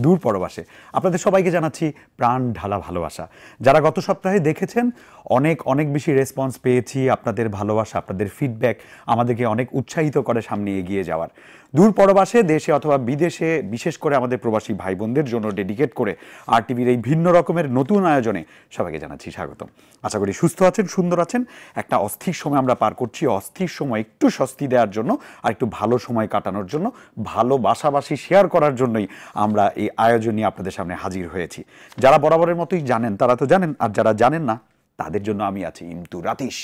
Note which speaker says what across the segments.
Speaker 1: দূর পরবাসে আপনাদের সবাইকে জানাচ্ছি প্রাণ ঢালা ভালোবাসা। যারা গত সপ্তাহে দেখেছেন অনেক অনেক বেশি রেসপন্স পেয়েছি। আপনাদের ভালোবাসা, আপনাদের ফিডব্যাক আমাদেরকে অনেক উৎসাহিত করে সামনে এগিয়ে যাওয়ার। দূর পরবাসে দেশে অথবা বিদেশে, বিশেষ করে আমাদের প্রবাসী ভাই বোনদের জন্য ডেডিকেট করে আরটিভির এই ভিন্ন রকমের নতুন আয়োজনে সবাইকে জানাচ্ছি স্বাগতম। আশা করি সুস্থ আছেন, সুন্দর আছেন। একটা অস্থির সময় আমরা পার করছি। অস্থির সময় একটু স্বস্তি দেওয়ার জন্য আর একটু ভালো সময় কাটানোর জন্য, ভালোবাসাবাসি শেয়ার করার জন্যই আমরা এই আয়োজন নিয়ে আপনাদের সামনে হাজির হয়েছি। যারা বরাবরের মতোই জানেন তারা তো জানেন, আর যারা জানেন না তাদের জন্য আমি আছি ইমতু রাতিশ।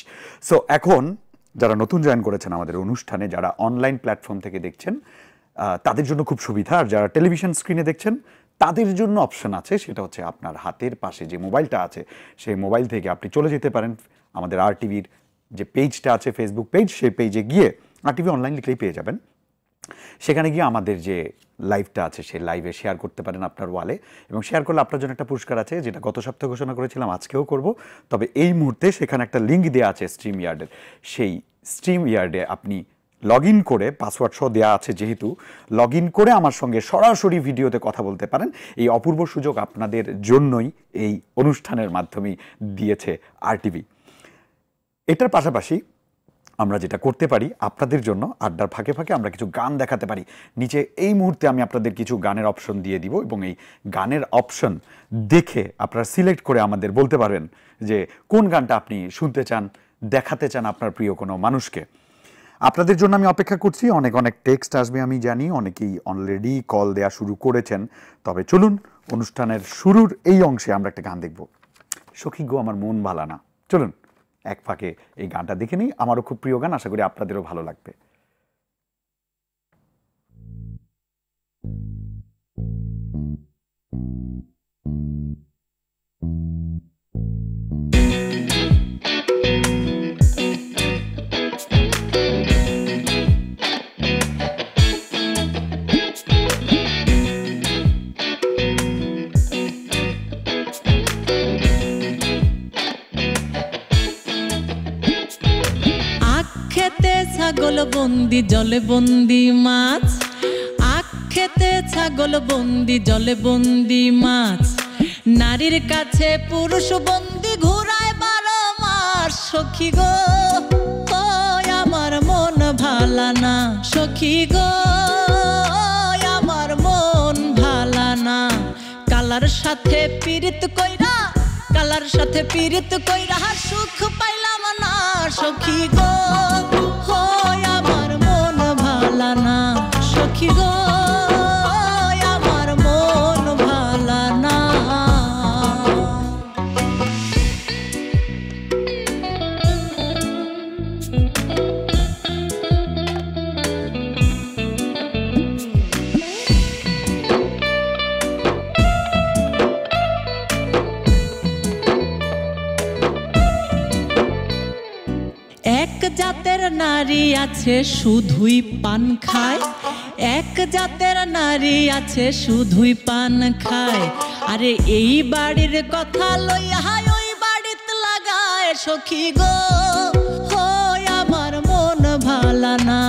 Speaker 1: সো এখন যারা নতুন জয়েন করেছেন আমাদের অনুষ্ঠানে, যারা অনলাইন প্ল্যাটফর্ম থেকে দেখছেন তাদের জন্য খুব সুবিধা, আর যারা টেলিভিশন স্ক্রিনে দেখছেন তাদের জন্য অপশন আছে। সেটা হচ্ছে আপনার হাতের পাশে যে মোবাইলটা আছে সেই মোবাইল থেকে আপনি চলে যেতে পারেন আমাদের আরটিভির যে পেজটা আছে, ফেসবুক পেজ, সেই পেজে গিয়ে আরটিভি অনলাইন লিখলেই পেয়ে যাবেন। সেখানে গিয়ে আমাদের যে লাইভটা আছে সেই লাইভে শেয়ার করতে পারেন আপনার ওয়ালে, এবং শেয়ার করলে আপনার জন্য একটা পুরস্কার আছে, যেটা গত সপ্তাহে ঘোষণা করেছিলাম, আজকেও করব। তবে এই মুহূর্তে সেখানে একটা লিঙ্ক দেওয়া আছে স্ট্রিম ইয়ার্ডের। সেই স্ট্রিম ইয়ার্ডে আপনি লগ ইন করে, পাসওয়ার্ড সহ দেওয়া আছে যেহেতু, লগ ইন করে আমার সঙ্গে সরাসরি ভিডিওতে কথা বলতে পারেন। এই অপূর্ব সুযোগ আপনাদের জন্যই এই অনুষ্ঠানের মাধ্যমেই দিয়েছে আরটিভি। এটার পাশাপাশি আমরা যেটা করতে পারি আপনাদের জন্য, আড্ডার ফাঁকে ফাঁকে আমরা কিছু গান দেখাতে পারি। নিচে এই মুহূর্তে আমি আপনাদের কিছু গানের অপশন দিয়ে দিব, এবং এই গানের অপশন দেখে আপনারা সিলেক্ট করে আমাদের বলতে পারবেন যে কোন গানটা আপনি শুনতে চান, দেখাতে চান আপনার প্রিয় কোনো মানুষকে। আপনাদের জন্য আমি অপেক্ষা করছি। অনেক অনেক টেক্সট আসবে আমি জানি, অনেকেই অলরেডি কল দেওয়া শুরু করেছেন। তবে চলুন অনুষ্ঠানের শুরুর এই অংশে আমরা একটা গান দেখব। সখী গো আমার মন ভালা না। চলুন এক ফাঁকে এই গানটা দেখে নিই। আমারও খুব প্রিয় গান, আশা করি আপনাদেরও ভালো লাগবে।
Speaker 2: ছাগল বন্দি জলে বন্দি মাছ, আখ খেতে ছাগল বন্দি জলে বন্দি মাছ, নারীর কাছে পুরুষ বন্দি ঘুরায় 12 মাস। সখী গো আমার মন ভালা না, সখী গো আমার মন ভালা না। কালার সাথে পীড়িত কইরা, কালার সাথে পীড়িত কইরা সুখ পাইলাম না। সখী গো আমার মন ভালা না, সখী গো আমার মন ভালা না। এক জাতের নারী আছে শুধুই পান খায়, এক জাতের নারী আছে শুধুই পান খায়। আরে এই বাড়ির কথা লইয়া ওই বাড়িতে লাগায়। সখী গো আমার মন ভালা না।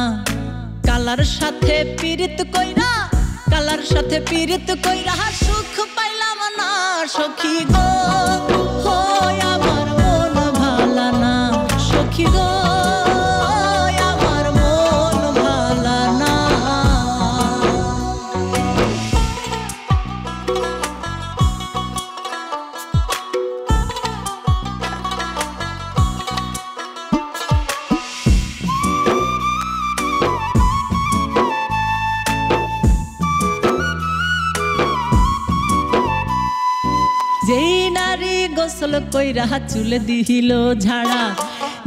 Speaker 2: কালার সাথে পীড়িত কইরা, কালার সাথে পীড়িত কইরা সুখ পাইলাম না। সখী গো আমার মন ভালা না, সখী গো আমার মন ভালা না। যেই নারী গোসল কইরা চুল দিল ঝাড়া,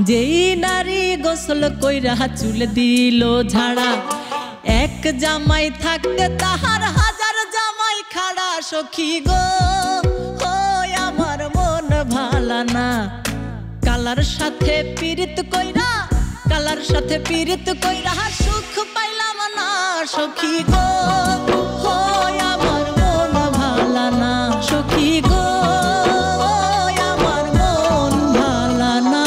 Speaker 2: যেই নারী গোসল কইরা চুল দিল ঝাড়া, এক জামাই থাকতে তাহার হাজার জামাই খাড়া। সখী গো আমার মন ভালা না। কালার সাথে পীড়িত কইরা, কালার সাথে পীড়িত কইরা সুখ পাইলাম না। সখী গো আমার মন ভালা না, সখী গো আমার মন ভালা না।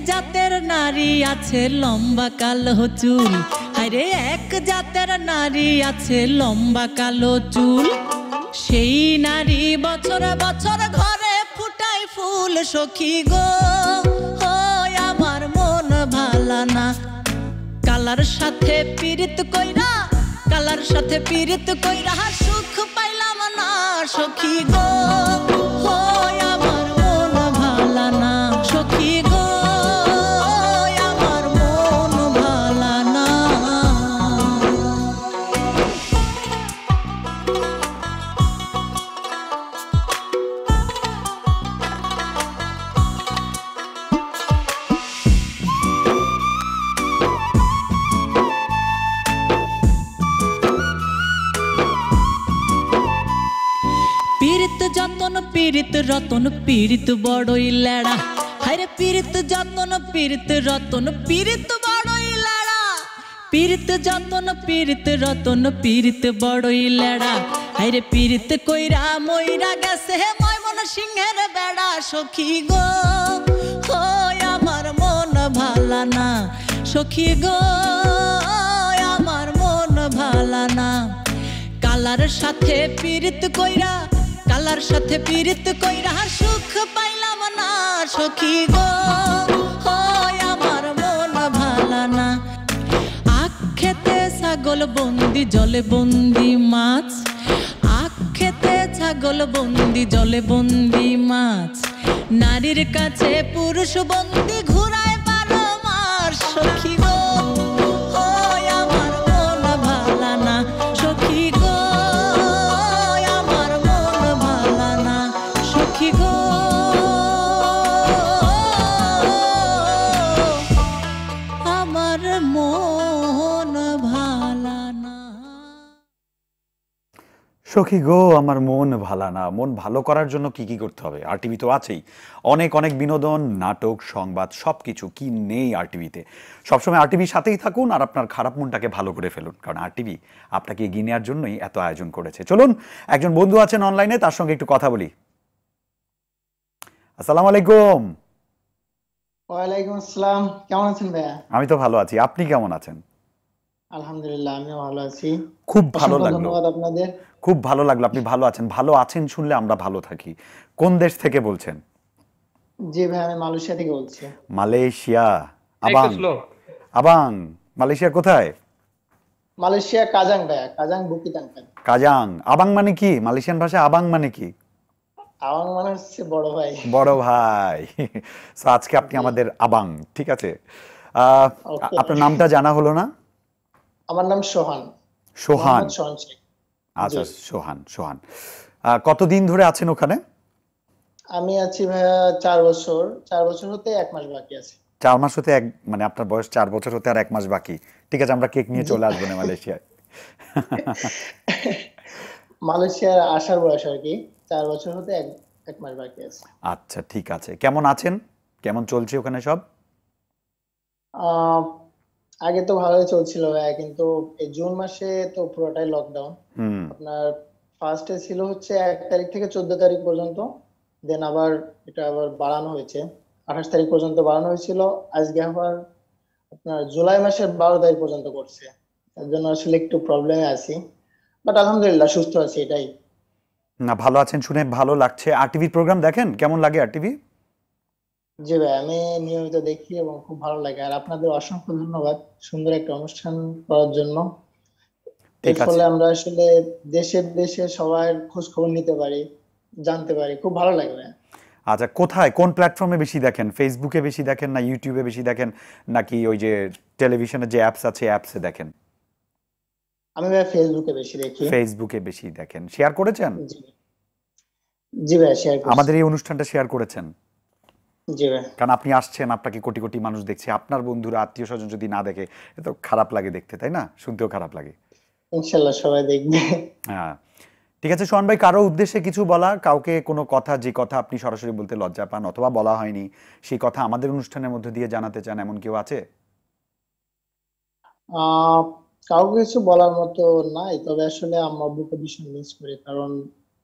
Speaker 2: জাতের নারী আছে লম্বা কালো চুল, হায়রে এক জাতের নারী আছে লম্বা কালো চুল। সেই নারী বছর বছর ঘরে ফুটায় ফুল, সখী গো হয় আমার মন ভালা না। কালার সাথে পীড়িত কইরা, কালার সাথে পীড়িত কইরা সুখ পাইলাম না, সখী গো হয় আমার মন ভালা না, সখী গো আমার মন ভালা না। পীড়িত যতন পীড়িত রতন পীড়িত বড়ই লেড়া, হায়রে পীড়িত যতন পীড়িত রতন পীড়িত বড়ই লেড়া। পীড়িত যতন পীড়িত রতন পীড়িত বড়ই লেড়া, হায়রে পীড়িত কইরা মইরা গেছে ময়মন সিংহের বেড়া, সখী গো হয় আমার মন ভালা না, সখী গো আমার মন ভালা না। কালার সাথে পীড়িত কইরা, কালার সাথে পীড়িত কইরা সুখ পাইলাম না, সখী গো হয় আমার মন ভালা না। আখ খেতে ছাগল বন্দি জলে বন্দি মাছ, আখ খেতে ছাগল বন্দি জলে বন্দি মাছ। নারীর কাছে পুরুষ বন্দি ঘুরায় 12 মাস, সখী গো হয় আমার মন ভালা না, সখী গো আমার মন ভালা না, সখী গো আমার মন ভালা না।
Speaker 1: সখী গো আমার মন ভালা না। মন ভালো করার জন্য কি কি করতে হবে? আরটিভি তো আছেই, অনেক অনেক বিনোদন, নাটক, সংবাদ, সবকিছু কি নেই আরটিভিতে। সবসময় আরটিভির সাথেই থাকুন আর আপনার খারাপ মনটাকে ভালো করে ফেলুন, কারণ আরটিভি আপনাকে এগিয়ে নেওয়ার জন্যই এত আয়োজন করেছে। চলুন, একজন বন্ধু আছেন অনলাইনে, তার সঙ্গে একটু কথা বলি। আসসালামু আলাইকুম।
Speaker 3: ওয়ালাইকুম আসসালাম, কেমন আছেন ভাইয়া?
Speaker 1: আমি তো ভালো আছি, আপনি কেমন আছেন?
Speaker 3: আলহামদুলিল্লাহ, আমিও ভালো আছি।
Speaker 1: খুব ভালো
Speaker 3: অসংখ্য
Speaker 1: লাগলো,
Speaker 3: ধন্যবাদ আপনাদের।
Speaker 1: খুব ভালো লাগলো আপনি ভালো আছেন। ভালো আছেন শুনলে আমরা ভালো থাকি। কোন দেশ থেকে বলছেন?
Speaker 3: জি ভাই, আমি মালয়েশিয়া থেকে বলছি।
Speaker 1: মালয়েশিয়া, আবাং। আবাং, মালয়েশিয়ার কোথায়?
Speaker 3: মালয়েশিয়া কাজাং ভাইয়া, কাজাং বুকিতাঙ্কান।
Speaker 1: কাজাং। আবাং মানে কি? মালয়েশিয়ান ভাষায় আবাং মানে কি?
Speaker 3: আওয়াং মানে হচ্ছে বড় ভাই।
Speaker 1: বড় ভাই। সো আজকে আপনি আমাদের আবাং, ঠিক আছে।
Speaker 3: ওকে।
Speaker 1: আপনার নামটা জানা হলো না?
Speaker 3: আমার নাম সোহান।
Speaker 1: সোহান।
Speaker 3: মোহাম্মদ সোহান শেখ।
Speaker 1: আচ্ছা,
Speaker 3: জি।
Speaker 1: সোহান। সোহান কতদিন ধরে আছেন ওখানে?
Speaker 3: আমি আছি ভাইয়া 4 বছর। 4 বছর হতে 1 মাস বাকি আছে।
Speaker 1: 4 মাস হতে মানে আপনার বয়স 4 বছর হতে আর 1 মাস বাকি। ঠিক আছে, আমরা কেক নিয়ে চলে আসবো না মালয়েশিয়ায়।
Speaker 3: মালয়েশিয়ার আসার বয়স আর কি। 4 বছর হতে 1 মাস বাকি আছে।
Speaker 1: আচ্ছা, ঠিক আছে। কেমন আছেন? কেমন চলছে ওখানে সব?
Speaker 3: আহ, আগে তো ভালোই চলছিল ভাইয়া, কিন্তু এই জুন মাসে তো পুরোটাই লকডাউন।
Speaker 1: হুম।
Speaker 3: আপনার ফার্স্টে ছিল হচ্ছে 1 তারিখ থেকে 14 তারিখ পর্যন্ত, দেন আবার এটা আবার বাড়ানো হয়েছে, 28 তারিখ পর্যন্ত বাড়ানো হয়েছিল। আজকে আবার আপনার জুলাই মাসের 12 তারিখ পর্যন্ত করছে। তার জন্য আসলে একটু প্রবলেমে আছি, বাট আলহামদুলিল্লাহ সুস্থ আছি, এটাই।
Speaker 1: না, ভালো আছেন শুনে ভালো লাগছে। আরটিভির প্রোগ্রাম দেখেন? কেমন লাগে আরটিভি?
Speaker 3: জি ভাই, আমি নিয়মিত দেখি এবং খুব ভালো লাগে। আর আপনাদের অসংখ্য ধন্যবাদ সুন্দর একটা অনুষ্ঠান করার জন্য। এর
Speaker 1: ঠিক আছে।
Speaker 3: ফলে আমরা আসলে দেশে সবার খোঁজ খবর নিতে পারি, জানতে পারি, খুব ভালো লাগে ভাই।
Speaker 1: আচ্ছা, কোথায় কোন প্ল্যাটফর্মে বেশি দেখেন? ফেসবুকে বেশি দেখেন না ইউটিউবে বেশি দেখেন, নাকি ওই যে টেলিভিশনের যে অ্যাপস আছে অ্যাপসে দেখেন?
Speaker 3: আমি ভাই ফেসবুকে বেশি দেখি।
Speaker 1: ফেসবুকে বেশি দেখেন। শেয়ার করেছেন?
Speaker 3: জি জি ভাই, শেয়ার করছি।
Speaker 1: আমাদের এই অনুষ্ঠানটা শেয়ার করেছেন?
Speaker 3: জি ভাই।
Speaker 1: কারণ আপনি আসছেন, আপনাকে কোটি কোটি মানুষ দেখছে, আপনার বন্ধুরা আত্মীয় স্বজন যদি না দেখে এ তো খারাপ লাগে দেখতে, তাই না? শুনতেও খারাপ লাগে।
Speaker 3: ইনশাল্লাহ সবাই দেখবে।
Speaker 1: হ্যাঁ, ঠিক আছে। সোহান ভাই, কারো উদ্দেশ্যে কিছু বলা, কাউকে কোনো কথা, যে কথা আপনি সরাসরি বলতে লজ্জা পান অথবা বলা হয়নি, সেই কথা আমাদের অনুষ্ঠানের মধ্যে দিয়ে জানাতে চান, এমন কেউ আছে?
Speaker 3: আহ কাউকে কিছু বলার মতো নাই, তবে আসলে আম্মা আব্বুকে ভীষণ মিস করি, কারণ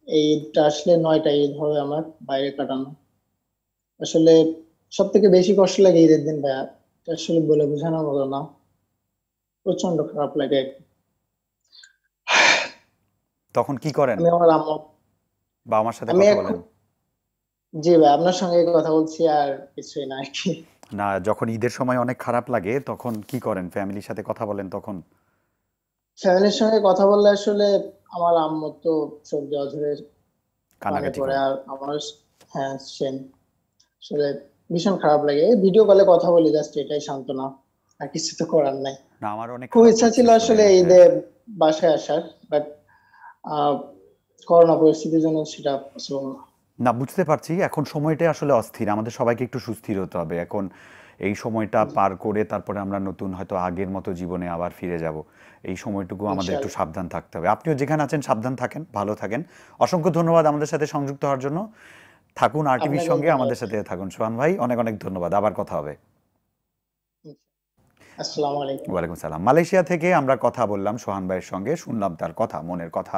Speaker 3: এই ঈদটা আসলে 9টা ঈদ হবে আমার বাইরে কাটানো। আসলে সব থেকে বেশি কষ্ট লাগে ঈদের দিন ভাইয়া, এটা আসলে বলে বোঝানোর মতো না, প্রচন্ড খারাপ লাগে।
Speaker 1: তখন কি করেন?
Speaker 3: আমি আমার আম্মু,
Speaker 1: বাবা মার সাথে
Speaker 3: আমি
Speaker 1: কথা
Speaker 3: এখন,
Speaker 1: বলেন?
Speaker 3: জি ভাই আপনার সঙ্গে কথা বলছি আর কিছুই না আর কি।
Speaker 1: না, যখন ঈদের সময় অনেক খারাপ লাগে তখন কি করেন? ফ্যামিলির সাথে কথা বলেন তখন?
Speaker 3: ফ্যামিলির সঙ্গে কথা বললে আসলে আমার আম্মু তো চোখ জল ধরে পানি
Speaker 1: কান্নাকাটি
Speaker 3: পড়ে,
Speaker 1: করেন?
Speaker 3: আর আমার, হ্যাঁ সেম, আসলে ভীষণ খারাপ লাগে। ভিডিও কলে কথা বলি জাস্ট, এটাই সান্ত্বনা, আর কিছু তো করার নাই।
Speaker 1: না, আমার অনেক
Speaker 3: খুব
Speaker 1: খারাপ
Speaker 3: ইচ্ছা
Speaker 1: লাগছে
Speaker 3: ছিল
Speaker 1: শুনে।
Speaker 3: আসলে
Speaker 1: হ্যাঁ।
Speaker 3: ঈদে বাসায় আসার, বাট করোনা পরিস্থিতির জন্য সেটা পসিবল না।
Speaker 1: না, বুঝতে পারছি এখন সময়টাই আসলে অস্থির, আমাদের সবাইকে একটু সুস্থির হতে হবে এখন। এই সময়টা পার করে তারপরে আমরা নতুন হয়তো আগের মতো জীবনে আবার ফিরে যাব। এই সময়টুকু আমাদের একটু
Speaker 3: ইনশাআল্লাহ।
Speaker 1: সাবধান থাকতে হবে। আপনিও যেখানে আছেন সাবধান থাকেন, ভালো থাকেন। অসংখ্য ধন্যবাদ আমাদের সাথে সংযুক্ত হওয়ার জন্য। থাকুন আরটিভির
Speaker 3: আপনাকেও
Speaker 1: সঙ্গে,
Speaker 3: ধন্যবাদ।
Speaker 1: আমাদের সাথে থাকুন। সোহান ভাই, অনেক অনেক ধন্যবাদ, আবার কথা হবে।
Speaker 3: আসসালামু আলাইকুম।
Speaker 1: ওয়ালাইকুম সালাম। মালয়েশিয়া থেকে আমরা কথা বললাম সোহান ভাইয়ের সঙ্গে, শুনলাম তার কথা, মনের কথা,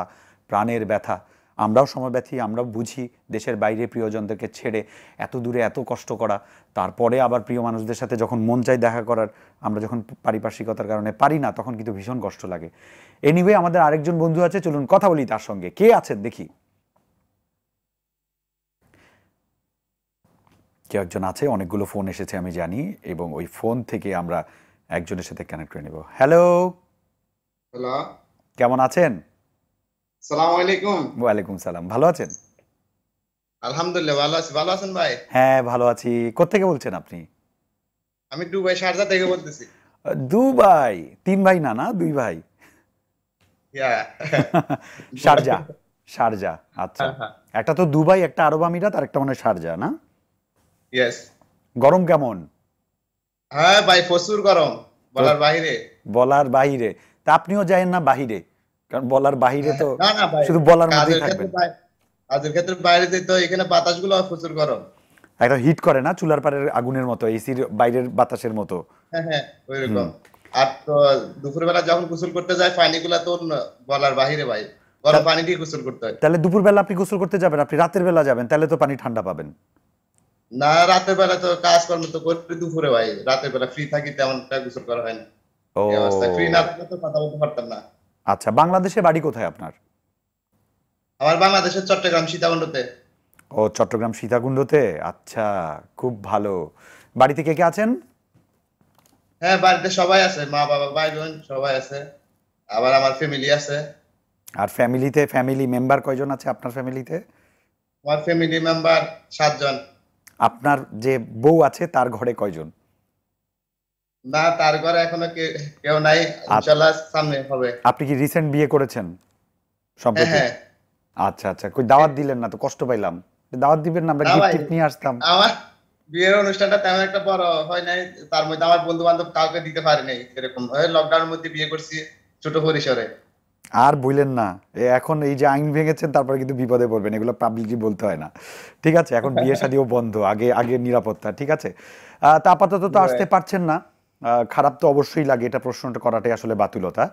Speaker 1: প্রাণের ব্যথা। আমরাও সমব্যথী, আমরাও বুঝি দেশের বাইরে প্রিয়জনদেরকে ছেড়ে এত দূরে এত কষ্ট করা, তারপরে আবার প্রিয় মানুষদের সাথে যখন মন চাই দেখা করার, আমরা যখন পারিপার্শ্বিকতার কারণে পারি না, তখন কিন্তু ভীষণ কষ্ট লাগে। এনিওয়ে, আমাদের আরেকজন বন্ধু আছে, চলুন কথা বলি তার সঙ্গে। কে আছেন দেখি? কেউ একজন আছে, অনেকগুলো ফোন এসেছে আমি জানি, এবং ওই ফোন থেকে আমরা একজনের সাথে কানেক্ট করে নেব। হ্যালো,
Speaker 4: হ্যালো,
Speaker 1: কেমন আছেন?
Speaker 4: সালাম আলাইকুম।
Speaker 1: ওয়ালাইকুম সালাম, ভালো আছেন?
Speaker 4: আলহামদুলিল্লাহ ভালো আছি। ভালো আছেন ভাই?
Speaker 1: হ্যাঁ, ভালো আছি। কোত্থেকে বলছেন আপনি?
Speaker 4: আমি দুবাই শারজা থেকে বলতেছি।
Speaker 1: দুবাই? তিন ভাই না, না দুই ভাই?
Speaker 4: ইয়া।
Speaker 1: শারজা, শারজা, আচ্ছা। একটা তো দুবাই, একটা আরব আমিরাত, আর একটা মনে হয় শারজা, না?
Speaker 4: ইয়েস।
Speaker 1: গরম কেমন?
Speaker 4: হ্যাঁ ভাই, প্রচুর গরম, বলার বাইরে।
Speaker 1: বলার বাইরে? তা আপনিও যায়েন না বাহিরে? কারণ বলার বাহিরে তো
Speaker 4: না না ভাই,
Speaker 1: শুধু বলার মধ্যেই
Speaker 4: কাজের ক্ষেত্রে
Speaker 1: থাকবেন।
Speaker 4: কাজের ক্ষেত্রে বাইরে যেতে হয়, এখানে বাতাসগুলো প্রচুর গরম।
Speaker 1: একটা হিট করে না, চুলার পাড়ের আগুনের মতো, এসির বাইরের বাতাসের মতো।
Speaker 4: হ্যাঁ হ্যাঁ,
Speaker 1: হুম।
Speaker 4: ওইরকম। আর তো দুপুরবেলা যখন গোসল করতে যায়, পানিগুলা তো বলার বাইরে ভাই, গরম পানি দিয়ে গোসল করতে হয়।
Speaker 1: তাহলে দুপুরবেলা আপনি গোসল করতে যাবেন, আপনি রাতের বেলা যাবেন, তাহলে তো পানি ঠান্ডা পাবেন।
Speaker 4: না, রাতের বেলা তো কাজকর্ম তো করি দুপুরে ভাই, রাতের বেলা ফ্রি থাকি, তেমন একটা গোসল করা হয় না।
Speaker 1: ও
Speaker 4: এই অবস্থায় ফ্রি না থাকলে তো কথা বলতে পারতাম না।
Speaker 1: আচ্ছা, বাংলাদেশে বাড়ি কোথায় আপনার?
Speaker 4: আমার বাংলাদেশের চট্টগ্রাম সীতাকুণ্ডতে।
Speaker 1: ও, চট্টগ্রাম সীতাকুণ্ডতে, আচ্ছা, খুব ভালো। বাড়িতে কে কে আছেন?
Speaker 4: হ্যাঁ, বাড়িতে সবাই আছে, মা বাবা ভাই বোন সবাই আছে, আবার আমার ফ্যামিলি আছে।
Speaker 1: আর ফ্যামিলিতে, ফ্যামিলি মেম্বার কয়জন আছে আপনার ফ্যামিলিতে?
Speaker 4: আমার ফ্যামিলি মেম্বার 7 জন।
Speaker 1: আপনার যে বউ আছে তার ঘরে কয়জন?
Speaker 4: না, তার ঘরে এখনো কেউ নাই, ইনশাআল্লাহ সামনে হবে।
Speaker 1: আপনি কি রিসেন্ট বিয়ে করেছেন
Speaker 4: হ্যাঁ
Speaker 1: সম্প্রতি?
Speaker 4: হ্যাঁ।
Speaker 1: আচ্ছা আচ্ছা, কই দাওয়াত দিলেন না তো, কষ্ট পাইলাম। দাওয়াত দিবেন না, আমরা
Speaker 4: না
Speaker 1: গিফট
Speaker 4: ভাই,
Speaker 1: টিফট নিয়ে আসতাম।
Speaker 4: আমার বিয়ের অনুষ্ঠানটা তেমন একটা বড় হয় নাই, তার মধ্যে আমার বন্ধু বান্ধব কাউকে দিতে পারি নাই, এরকম লকডাউনের মধ্যে বিয়ে করছি, ছোট পরিসরে।
Speaker 1: আর বললেন না, এখন এই যে আইন ভেঙেছেন তারপরে কিন্তু বিপদে পড়বেন, এগুলো পাবলিকলি বলতে হয় না। ঠিক আছে, এখন বিয়ে শাদিও বন্ধ, আগে আগে নিরাপত্তা, ঠিক আছে। তা আপাতত তো আসতে পারছেন না, খারাপ তো অবশ্যই লাগে, এটা প্রশ্নটা করাটাই আসলে বাতুলতা।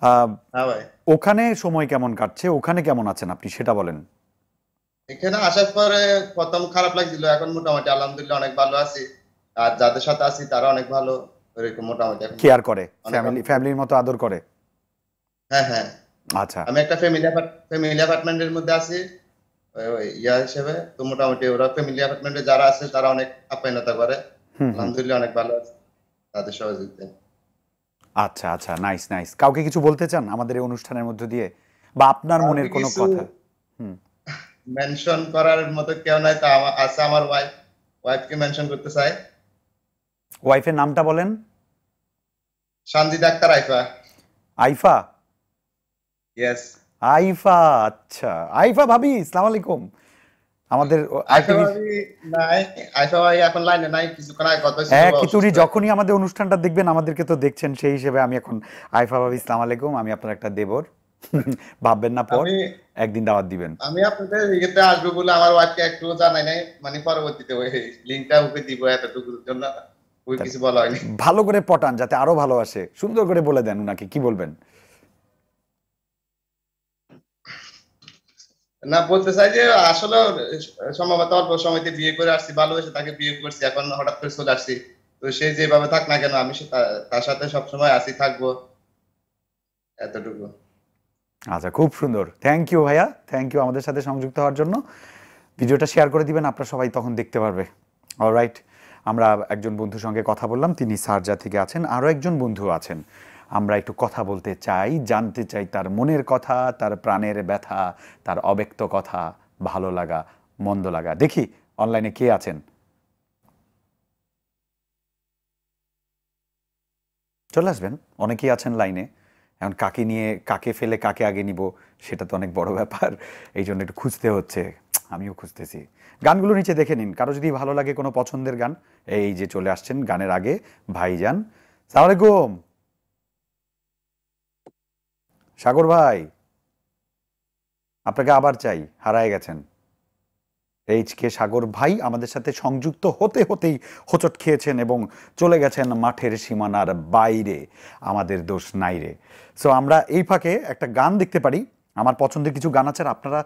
Speaker 4: হ্যাঁ ভাই,
Speaker 1: ওখানে সময় কেমন কাটছে, ওখানে কেমন আছেন আপনি সেটা বলেন।
Speaker 4: এখানে আসার পরে প্রথম খারাপ লাগছিল, এখন মোটামুটি আলহামদুলিল্লাহ অনেক ভালো আছি। আর যাদের সাথে আছি তারা অনেক ভালো, এরকম মোটামুটি এখন
Speaker 1: কেয়ার করে,
Speaker 4: অনেক
Speaker 1: ফ্যামিলি
Speaker 4: ভালো।
Speaker 1: ফ্যামিলির মতো আদর করে?
Speaker 4: হ্যাঁ হ্যাঁ।
Speaker 1: আচ্ছা।
Speaker 4: আমি একটা ফ্যামিলি অ্যাপার্টমেন্টের মধ্যে আছি, ওই ইয়া হিসেবে তো মোটামুটি ওরা ফ্যামিলি অ্যাপার্টমেন্টে যারা আছে তারা অনেক আপ্যায়নতা করে,
Speaker 1: হুম হুম।
Speaker 4: আলহামদুলিল্লাহ অনেক ভালো আছে তাদের সহযোগিতায়।
Speaker 1: আচ্ছা আচ্ছা, নাইস নাইস। কাউকে কিছু বলতে চান আমাদের এই অনুষ্ঠানের মধ্য দিয়ে, বা আপনার মনের কোনো
Speaker 4: কিছু
Speaker 1: কথা? হুম।
Speaker 4: মেনশন করার মতো কেউ নাই, তা আছে আমার ওয়াইফকে মেনশন করতে চাই।
Speaker 1: ওয়াইফের নামটা বলেন।
Speaker 4: সানজিদা আক্তার আইফা।
Speaker 1: আইফা?
Speaker 4: ইয়েস।
Speaker 1: আইফা, আচ্ছা। আইফা ভাবি, আসসালামু আলাইকুম। আমাদের
Speaker 4: আইফা
Speaker 1: আরটিভি,
Speaker 4: ভাবি নাই, আইফা ভাই এখন লাইনে নাই, কিছুক্ষণ আগে কথা ছিল
Speaker 1: হ্যাঁ, কিন্তু উনি
Speaker 4: অসুস্থ।
Speaker 1: যখনই আমাদের অনুষ্ঠানটা দেখবেন, আমাদেরকে তো দেখছেন, সেই হিসেবে আমি এখন আইফা ভাবি, আসসালামু আলাইকুম, আমি আপনার একটা দেবর, ভাববেন না পর
Speaker 4: আমি
Speaker 1: একদিন দাওয়াত দিবেন।
Speaker 4: আমি আপনাদের ইয়েতে আসবো বলে আমার ওয়াইফকে একটু জানাই নাই, মানে পরবর্তীতে ওই লিঙ্কটা ওকে দিব এতটুকুর জন্য, ওই কিছু বলা হয়নি।
Speaker 1: ভালো করে পটান যাতে আরো ভালোবাসে, সুন্দর করে বলে দেন উনাকে, কি বলবেন?
Speaker 4: না, বলতে চাই যে আসলে সম্ভবত অল্প সময়তে বিয়ে করে আসছি, ভালোবেসে তাকে বিয়ে করছি, এখন হঠাৎ করে চলে আসছি। তো সে যেভাবে থাক না কেন আমি তার সাথে সবসময় আছি, থাকবো, এতটুকু।
Speaker 1: আচ্ছা, খুব সুন্দর, থ্যাংক ইউ ভাইয়া, থ্যাংক ইউ আমাদের সাথে সংযুক্ত হওয়ার জন্য। ভিডিওটা শেয়ার করে দিবেন, আপনারা সবাই তখন দেখতে পারবে। অলরাইট, আমরা একজন বন্ধুর সঙ্গে কথা বললাম, তিনি সারজা থেকে আছেন, আরও একজন বন্ধু আছেন। আমরা একটু কথা বলতে চাই, জানতে চাই তার মনের কথা, তার প্রাণের ব্যথা, তার অব্যক্ত কথা, ভালো লাগা, মন্দ লাগা। দেখি অনলাইনে কে আছেন। চলে আসবেন, অনেকেই আছেন লাইনে। এখন কাকে নিয়ে কাকে ফেলে কাকে আগে নিব সেটা তো অনেক বড় ব্যাপার, এই জন্য একটু খুঁজতে হচ্ছে, আমিও খুঁজতেছি। গানগুলো নিচে দেখে নিন, কারো যদি ভালো লাগে কোনো পছন্দের গান। এই যে চলে আসছেন গানের আগে ভাইজান। সালাম আলাইকুম সাগর ভাই, আপনাকে আবার চাই, হারায় গেছেন। এইচকে সাগর ভাই আমাদের সাথে সংযুক্ত হতে হতেই হোঁচট খেয়েছেন এবং চলে গেছেন মাঠের সীমানার বাইরে। আমাদের দোষ নাই রে। সো আমরা এই ফাঁকে একটা গান দেখতে পারি, আমার পছন্দের কিছু গান আছে। আর আপনারা,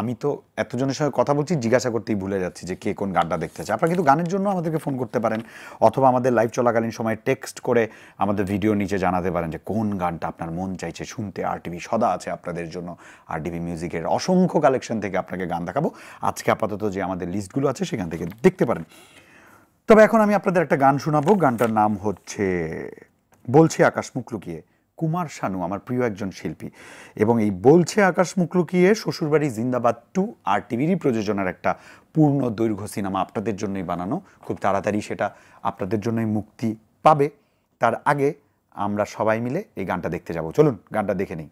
Speaker 1: আমি তো এতজনের সঙ্গে কথা বলছি, জিজ্ঞাসা করতেই ভুলে যাচ্ছি যে কে কোন গানটা দেখতে চায়। আপনারা কিন্তু গানের জন্য আমাদেরকে ফোন করতে পারেন, অথবা আমাদের লাইভ চলাকালীন সময় টেক্সট করে আমাদের ভিডিও নিচে জানাতে পারেন যে কোন গানটা আপনার মন চাইছে শুনতে। আরটিভি সদা আছে আপনাদের জন্য, আরটিভি মিউজিকের অসংখ্য কালেকশন থেকে আপনাকে গান দেখাবো। আজকে আপাতত যে আমাদের লিস্টগুলো আছে সেখান থেকে দেখতে পারেন। তবে এখন আমি আপনাদের একটা গান শোনাবো, গানটার নাম হচ্ছে বলছে আকাশ মুখ লুকিয়ে। কুমার শানু আমার প্রিয় একজন শিল্পী, এবং এই বলছে আকাশ মুখ লুকিয়ে শ্বশুরবাড়ি জিন্দাবাদ 2 আরটিভিরই প্রযোজনার একটা পূর্ণ দৈর্ঘ্য সিনেমা আপনাদের জন্যই বানানো। খুব তাড়াতাড়ি সেটা আপনাদের জন্যই মুক্তি পাবে। তার আগে আমরা সবাই মিলে এই গানটা দেখতে যাব, চলুন গানটা দেখে নিই।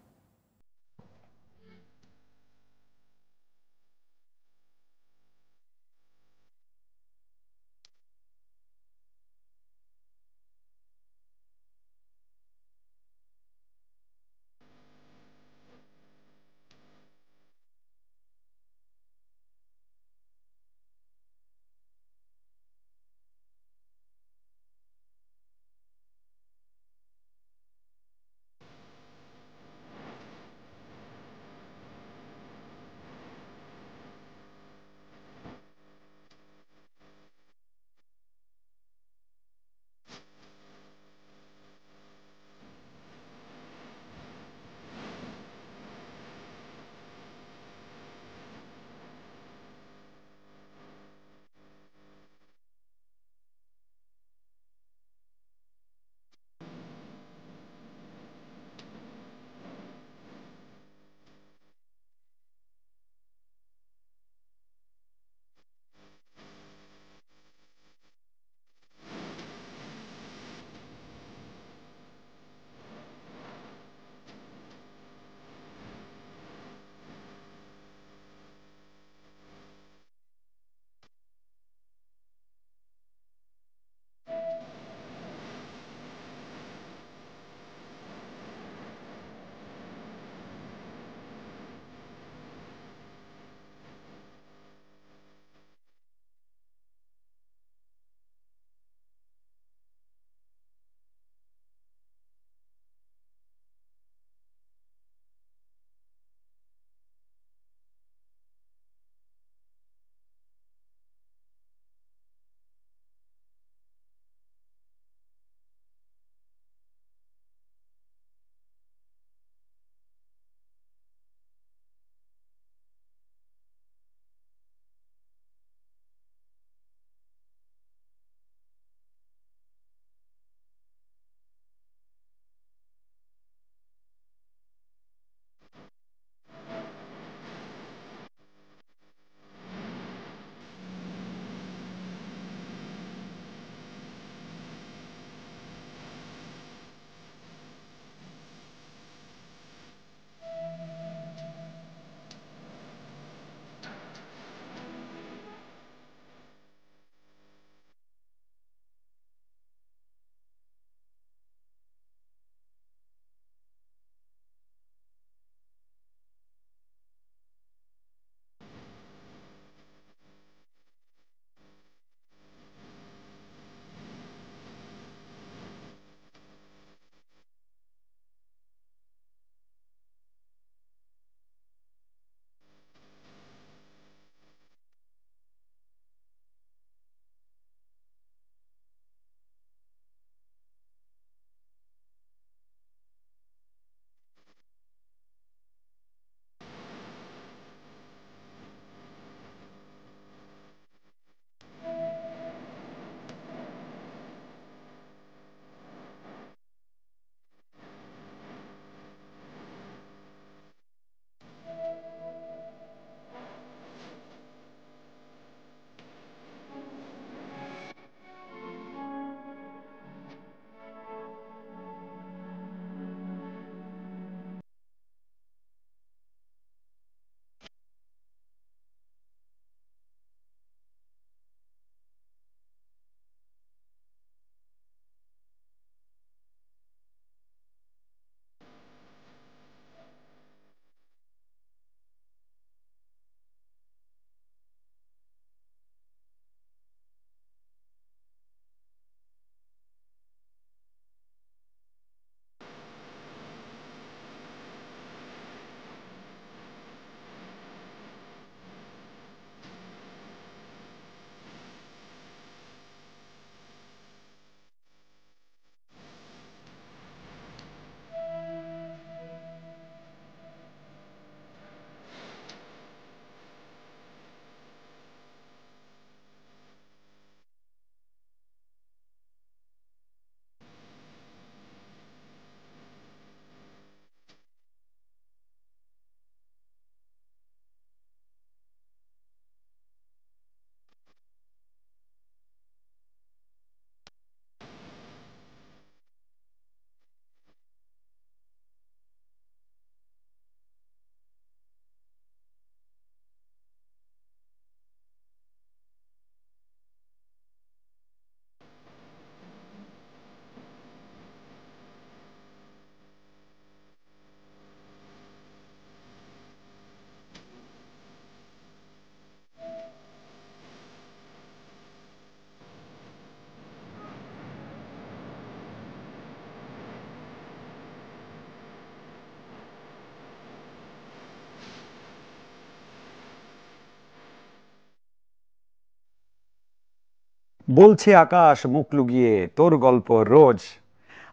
Speaker 1: বলছে আকাশ মুখ লুকিয়ে তোর গল্প রোজ,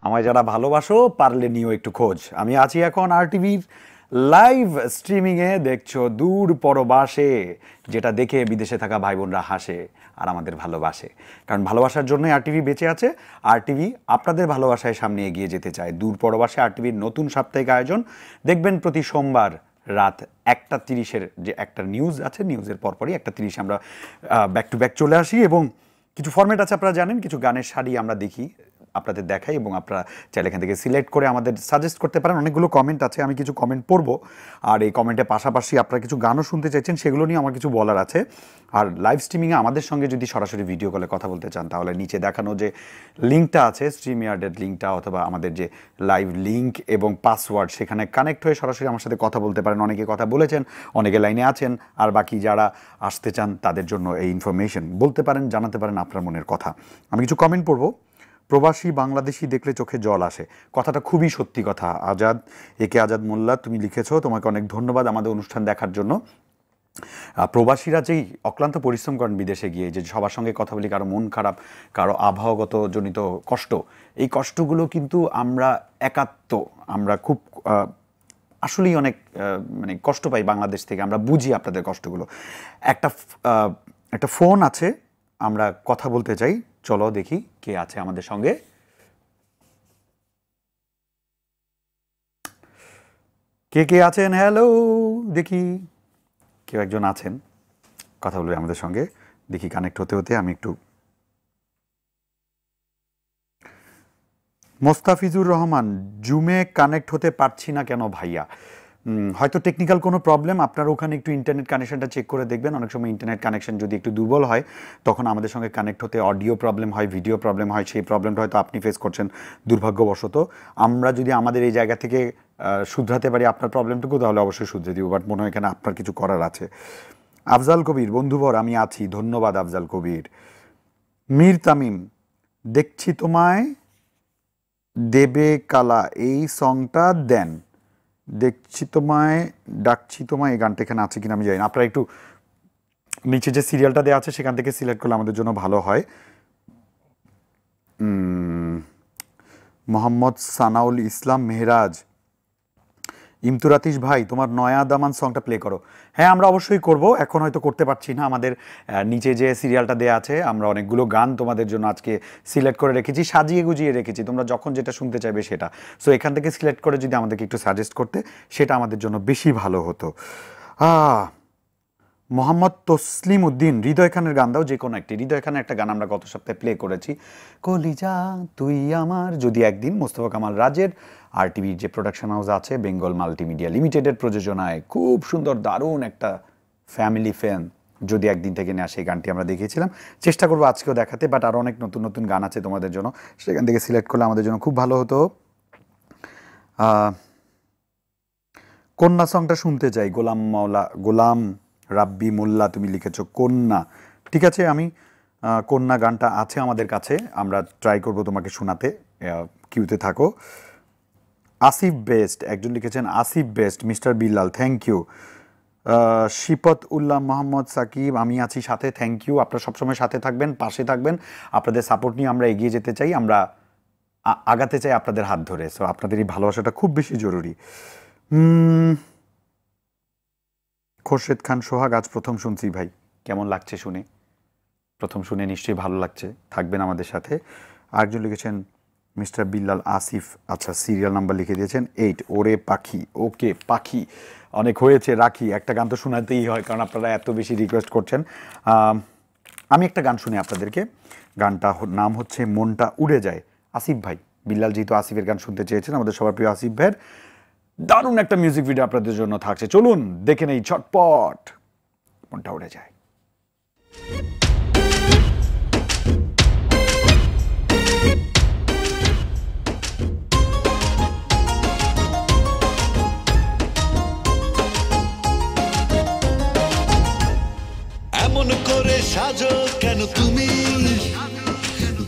Speaker 1: আমায় যারা ভালোবাসো পারলে নিও একটু খোঁজ। আমি আছি এখন RTVর লাইভ স্ট্রিমিংয়ে, দেখছো দূর পরবাসে, যেটা দেখে বিদেশে থাকা ভাই বোনরা হাসে আর আমাদের ভালোবাসে। কারণ ভালোবাসার জন্যই RTV বেঁচে আছে। RTV আপনাদের ভালোবাসায় সামনে এগিয়ে যেতে চায়। দূর পরবাসে RTVর নতুন সাপ্তাহিক আয়োজন দেখবেন প্রতি সোমবার রাত 1:30-এর যে একটা নিউজ আছে, নিউজের পরপরই 1:30 আমরা ব্যাক টু ব্যাক চলে আসি এবং কিছু ফরম্যাট আছে আপনারা জানেন, কিছু গানের শাড়ি আমরা দেখি, আপনাদের দেখাই এবং আপনারা চাইলে এখান থেকে সিলেক্ট করে আমাদের সাজেস্ট করতে পারেন। অনেকগুলো কমেন্ট আছে, আমি কিছু কমেন্ট পড়বো, আর এই কমেন্টের পাশাপাশি আপনারা কিছু গানও শুনতে চাইছেন, সেগুলো নিয়ে আমার কিছু বলার আছে। আর লাইভ স্ট্রিমিংয়ে আমাদের সঙ্গে যদি সরাসরি ভিডিও কলে কথা বলতে চান, তাহলে নিচে দেখানো যে লিঙ্কটা আছে, স্ট্রিমইয়ার্ডের লিঙ্কটা অথবা আমাদের যে লাইভ লিঙ্ক এবং পাসওয়ার্ড, সেখানে কানেক্ট হয়ে সরাসরি আমার সাথে কথা বলতে পারেন। অনেকে কথা বলেছেন, অনেকে লাইনে আছেন, আর বাকি যারা আসতে চান তাদের জন্য এই ইনফরমেশন বলতে পারেন, জানাতে পারেন আপনার মনের কথা। আমি কিছু কমেন্ট পড়বো। প্রবাসী বাংলাদেশি দেখলে চোখে জল আসে, কথাটা খুবই সত্যি কথা। আজাদ, একে আজাদ মোল্লা, তুমি লিখেছো, তোমাকে অনেক ধন্যবাদ আমাদের অনুষ্ঠান দেখার জন্য। প্রবাসীরা যেই অক্লান্ত পরিশ্রম করেন বিদেশে গিয়ে, যে সবার সঙ্গে কথা বলি, কারো মন খারাপ, কারো আবহাওয়াগত জনিত কষ্ট, এই কষ্টগুলো কিন্তু আমরা আমরা খুব আসলেই অনেক মানে কষ্ট পাই বাংলাদেশ থেকে, আমরা বুঝি আপনাদের কষ্টগুলো। একটা ফোন আছে, আমরা কথা বলতে চাই, চলো দেখি কে আছে আমাদের সঙ্গে। কে কে আছেন? হ্যালো, দেখি কেউ একজন আছেন, কথা বলবে আমাদের সঙ্গে। দেখি কানেক্ট হতে হতে আমি একটু। মোস্তাফিজুর রহমান, জুমে কানেক্ট হতে পারছি না কেন ভাইয়া? হয়তো টেকনিক্যাল কোনো প্রবলেম, আপনার ওখানে একটু ইন্টারনেট কানেকশনটা চেক করে দেখবেন। অনেক সময় ইন্টারনেট কানেকশন যদি একটু দুর্বল হয়, তখন আমাদের সঙ্গে কানেক্ট হতে অডিও প্রবলেম হয়, ভিডিও প্রবলেম হয়। সেই প্রবলেমটা হয়তো আপনি ফেস করছেন দুর্ভাগ্যবশত। আমরা যদি আমাদের এই জায়গা থেকে শুধরাতে পারি আপনার প্রবলেমটুকু, তাহলে অবশ্যই শুধরে দিব, বাট মনে হয় এখানে আপনার কিছু করার আছে। আফজাল কবির, বন্ধুবর আমি আছি, ধন্যবাদ আফজাল কবির। মীর তামিম, দেখছি তোমায় দেবে কালা, এই সংটা দেন। দেখছি তোমায়, ডাকছি তোমায়, এই গানটা এখানে আছে কিনা আমি জানি না। আপনারা একটু নিচে যে সিরিয়ালটা দেওয়া আছে সেখান থেকে সিলেক্ট করলে আমাদের জন্য ভালো হয়। মোহাম্মদ সানাউল ইসলাম মেহরাজ, ইমতুরাতিশ ভাই, তোমার নয়া দামান সংটা প্লে করো। হ্যাঁ, আমরা অবশ্যই করব, এখন হয়তো করতে পারছি না। আমাদের নিচে যে সিরিয়ালটা দেওয়া আছে, আমরা অনেকগুলো গান তোমাদের জন্য আজকে সিলেক্ট করে রেখেছি, সাজিয়ে গুজিয়ে রেখেছি, তোমরা যখন যেটা শুনতে চাইবে সেটা। সো এখান থেকে সিলেক্ট করে যদি আমাদেরকে একটু সাজেস্ট করতে, সেটা আমাদের জন্য বেশি ভালো হতো। মোহাম্মদ তসলিম উদ্দিন, হৃদয় খানের গান দাও, যে কোনো একটি। হৃদয় খানের একটা গান আমরা গত সপ্তাহে প্লে করেছি, কলিজা তুই আমার যদি একদিন, মোস্তফা কামাল রাজের RTVর যে প্রোডাকশন হাউস আছে, বেঙ্গল মাল্টিমিডিয়া লিমিটেডের প্রযোজনায় খুব সুন্দর দারুণ একটা ফ্যামিলি ফিল্ম যদি একদিন থেকে নেওয়া, সেই গানটি আমরা দেখিয়েছিলাম। চেষ্টা করবো আজকেও দেখাতে, বাট আরও অনেক নতুন নতুন গান আছে তোমাদের জন্য, সেখান থেকে সিলেক্ট করলে আমাদের জন্য খুব ভালো হতো। কন্যা সংটা শুনতে চাই, গোলাম রাব্বি মোল্লা, তুমি লিখেছো কন্যা। ঠিক আছে, আমি কন্যা গানটা আছে আমাদের কাছে, আমরা ট্রাই করব তোমাকে শোনাতে, কিউতে থাকো। আসিফ বেস্ট, একজন লিখেছেন Asif best, mister Billal, thank you. Shipat Ullah Mohammad Sakib, আমি আছি সাথে, থ্যাংক ইউ। আপনারা সবসময় সাথে থাকবেন, পাশে থাকবেন, আপনাদের সাপোর্ট নিয়ে আমরা এগিয়ে যেতে চাই, আমরা আগাতে চাই আপনাদের হাত ধরে। সো আপনাদের এই ভালোবাসাটা খুব বেশি জরুরি। খোরশেদ খান সোহাগ, আজ প্রথম শুনছি ভাই, কেমন লাগছে শুনে? প্রথম শুনে নিশ্চয়ই ভালো লাগছে, থাকবেন আমাদের সাথে। আরেকজন লিখেছেন মিস্টার বিল্লাল আসিফ, আচ্ছা সিরিয়াল নাম্বার লিখে দিয়েছেন 8, ওরে পাখি। ওকে পাখি, অনেক হয়েছে, রাখি, একটা গান তো শোনাতেই হয়, কারণ আপনারা এত বেশি রিকোয়েস্ট করছেন। আমি একটা গান শুনি আপনাদেরকে, গানটা নাম হচ্ছে মনটা উড়ে যায়। আসিফ ভাই, বিল্লাল যেহেতু আসিফের গান শুনতে চেয়েছেন, আমাদের সবার প্রিয় আসিফ ভাইয়ের দারুণ একটা মিউজিক ভিডিও আপনাদের জন্য থাকছে, চলুন দেখে নেই ঝটপট। মনটা উড়ে যায়।
Speaker 5: এমন করে সাজো কেন তুমি,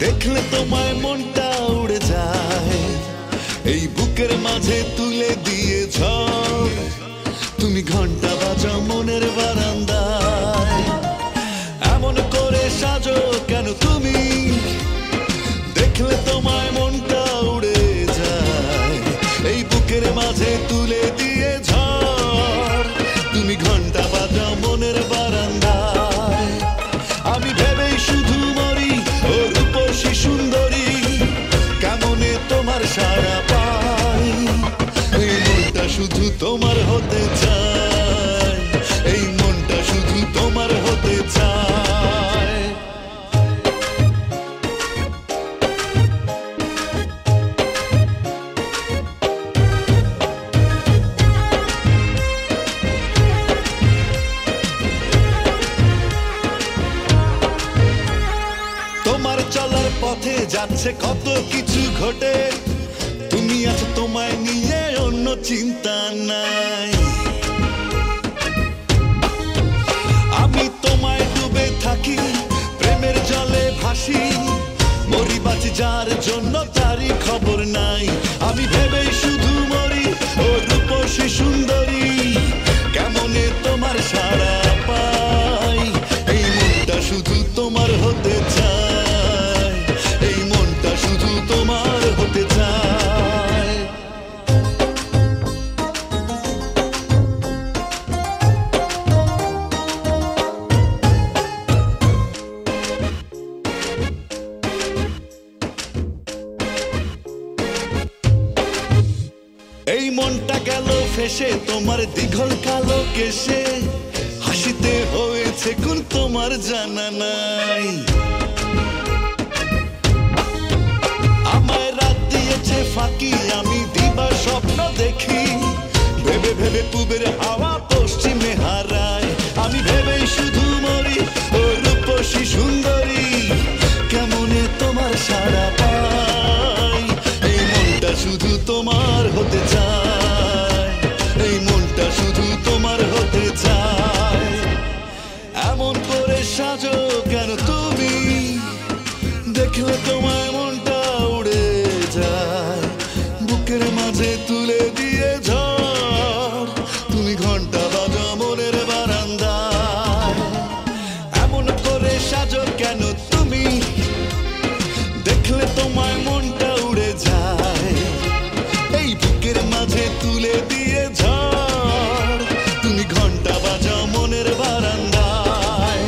Speaker 5: দেখলে তোমায় মনটা উড়ে যায়। এই বুকের মাঝে তুলে দিয়ে ঝড়, তুমি ঘন্টা বাজাও মনের বারান্দায়। এমন করে সাজো কেন তুমি, মাঝে তুলে দিয়ে ঝড়, তুমি ঘন্টা বাজাও মনের বারান্দায়। আমি ভেবেই শুধু মরি ও রূপসী সুন্দরী, কেমনে তোমার সারা পাই। এই মনটা শুধু তোমার হতে চায়, এই মনটা শুধু তোমার হতে চায়। তোমার চলার পথে যাচ্ছে কত কিছু ঘটে, তুমি আছো তোমায় নিয়ে অন্য চিন্তা নাই। আমি তোমায় ডুবে থাকি, প্রেমের জলে ভাসি, মরি বাঁচি যার জন্য তারই খবর নাই। আমি ভেবেই শুধু মরি ও রূপসী সুন্দরী, কেমনে তোমার সারা পাই। এই মনটা শুধু তোমার হতে চায়, এই মনটা শুধু তোমার হতে চায়। এই মনটা গেল ফেসে তোমার দিঘল কালো কেশে, হাসিতে হয়েছে কোন তোমার জানা নাই। আমায় রাত দিয়েছে ফাঁকি, আমি দিবা স্বপ্ন দেখি, ভেবে ভেবে পূবের হাওয়া পশ্চিমে হারায়। আমি ভেবেই শুধু মরি ও রূপসী সুন্দরী, কেমনে তোমার সারা পাই। এই মনটা শুধু তোমার হতে চায়, এই মনটা শুধু তোমার হতে চায়। এমন করে সাজো কেন তুমি, দেখলে তোমায় মনটা উড়ে যায়। বুকের মাঝে তুলে দিয়ে ঝড়, তুমি ঘন্টা বাজাও মনের বারান্দায়। এমন করে সাজো কেন তুমি, দেখলে তোমায় মনটা উড়ে যায়। এই বুকের মাঝে তুলে দিয়ে ঝড়, তুমি ঘন্টা বাজাও মনের বারান্দায়।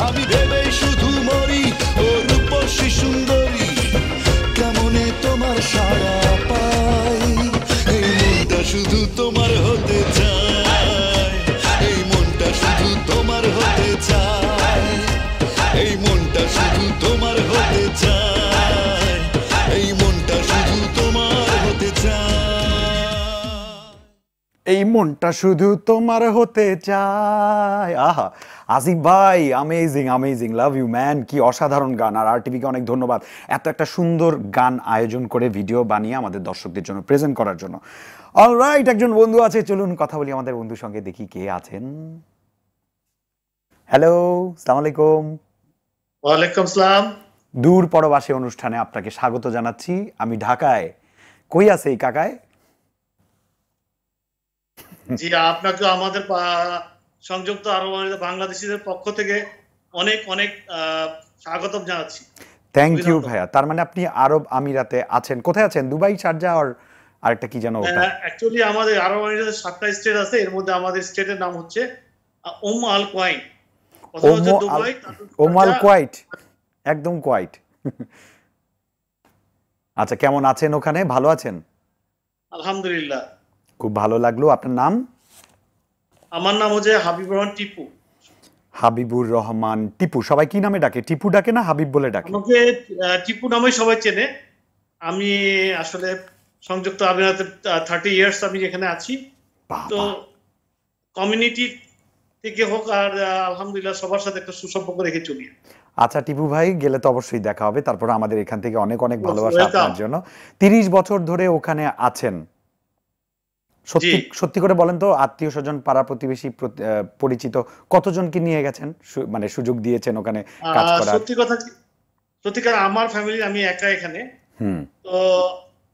Speaker 5: আমি ভেবেই শুধু মরি ও রূপসী সুন্দরী, কেমনে তোমার সারা পাই। এই মনটা শুধু তোমার হতে চায়, এই মনটা শুধু তোমার হতে চায়, এই মনটা শুধু তোমার হতে চায়, এই মনটা শুধু তোমার হতে চায়।
Speaker 1: এই মনটা শুধু তোমার হতে চায়। আহা, আসিফ ভাই amazing amazing, love you man. কি অসাধারণ গান। আর আরটিভিকে অনেক ধন্যবাদ এত একটা সুন্দর গান আয়োজন করে ভিডিও বানিয়ে আমাদের দর্শকদের জন্য প্রেজেন্ট করার জন্য। অলরাইট, একজন বন্ধু আছে, চলুন কথা বলি আমাদের বন্ধুর সঙ্গে, দেখি কে আছেন। হ্যালো, আসসালামু আলাইকুম।
Speaker 6: ওয়ালাইকুম সালাম।
Speaker 1: দূর পরবাসী অনুষ্ঠানে আপনাকে স্বাগত জানাচ্ছি। আমি ঢাকায়। কই আছে এই কাকায়?
Speaker 6: জি, আপনাকে আমাদের সংযুক্ত আরব আমিরাত বাংলাদেশিদের পক্ষ থেকে অনেক অনেক স্বাগতম জানাচ্ছি।
Speaker 1: থ্যাংক ইউ ভাইয়া। তার মানে আপনি আরব আমিরাতে আছেন। কোথায় আছেন? দুবাই, শারজা আর আরেকটা কি যেন ওটা?
Speaker 6: অ্যাকচুয়ালি আমাদের আরব আমিরাতে 7টা স্টেট আছে, এর মধ্যে আমাদের স্টেটের নাম হচ্ছে আল কোয়াইন।
Speaker 1: আল কোয়াইট, একদম কোয়াইট। আচ্ছা, কেমন আছেন ওখানে? ভালো আছেন?
Speaker 6: আলহামদুলিল্লাহ,
Speaker 1: খুব ভালো লাগলো। আপনার নাম?
Speaker 6: আমার নাম হচ্ছে হাবিবুর রহমান টিপু।
Speaker 1: হাবিবুর রহমান টিপু। সবাই কি নামে ডাকে? টিপু ডাকে না হাবিব বলে ডাকে?
Speaker 6: আমাকে টিপু নামে সবাই চেনে। আমি আসলে সংযুক্ত আমিরাতে 30 ইয়ার্স আমি এখানে আছি। তো কমিউনিটি থেকে হোক আর আলহামদুলিল্লাহ সবার সাথে একটা সুসম্পর্ক রেখে চলি।
Speaker 1: আচ্ছা টিপু ভাই, গেলে তো অবশ্যই দেখা হবে। তারপর আমাদের এখান থেকে অনেক অনেক ভালোবাসা আপনার জন্য। 30 বছর ধরে ওখানে আছেন। সত্যি সত্যি করে বলেন তো, আত্মীয় স্বজন, পাড়া প্রতিবেশী, পরিচিত কতজনকে নিয়ে গেছেন, মানে সুযোগ দিয়েছেন ওখানে কাজ করার?
Speaker 6: সত্যিকার আমার ফ্যামিলি, আমি একা এখানে। তো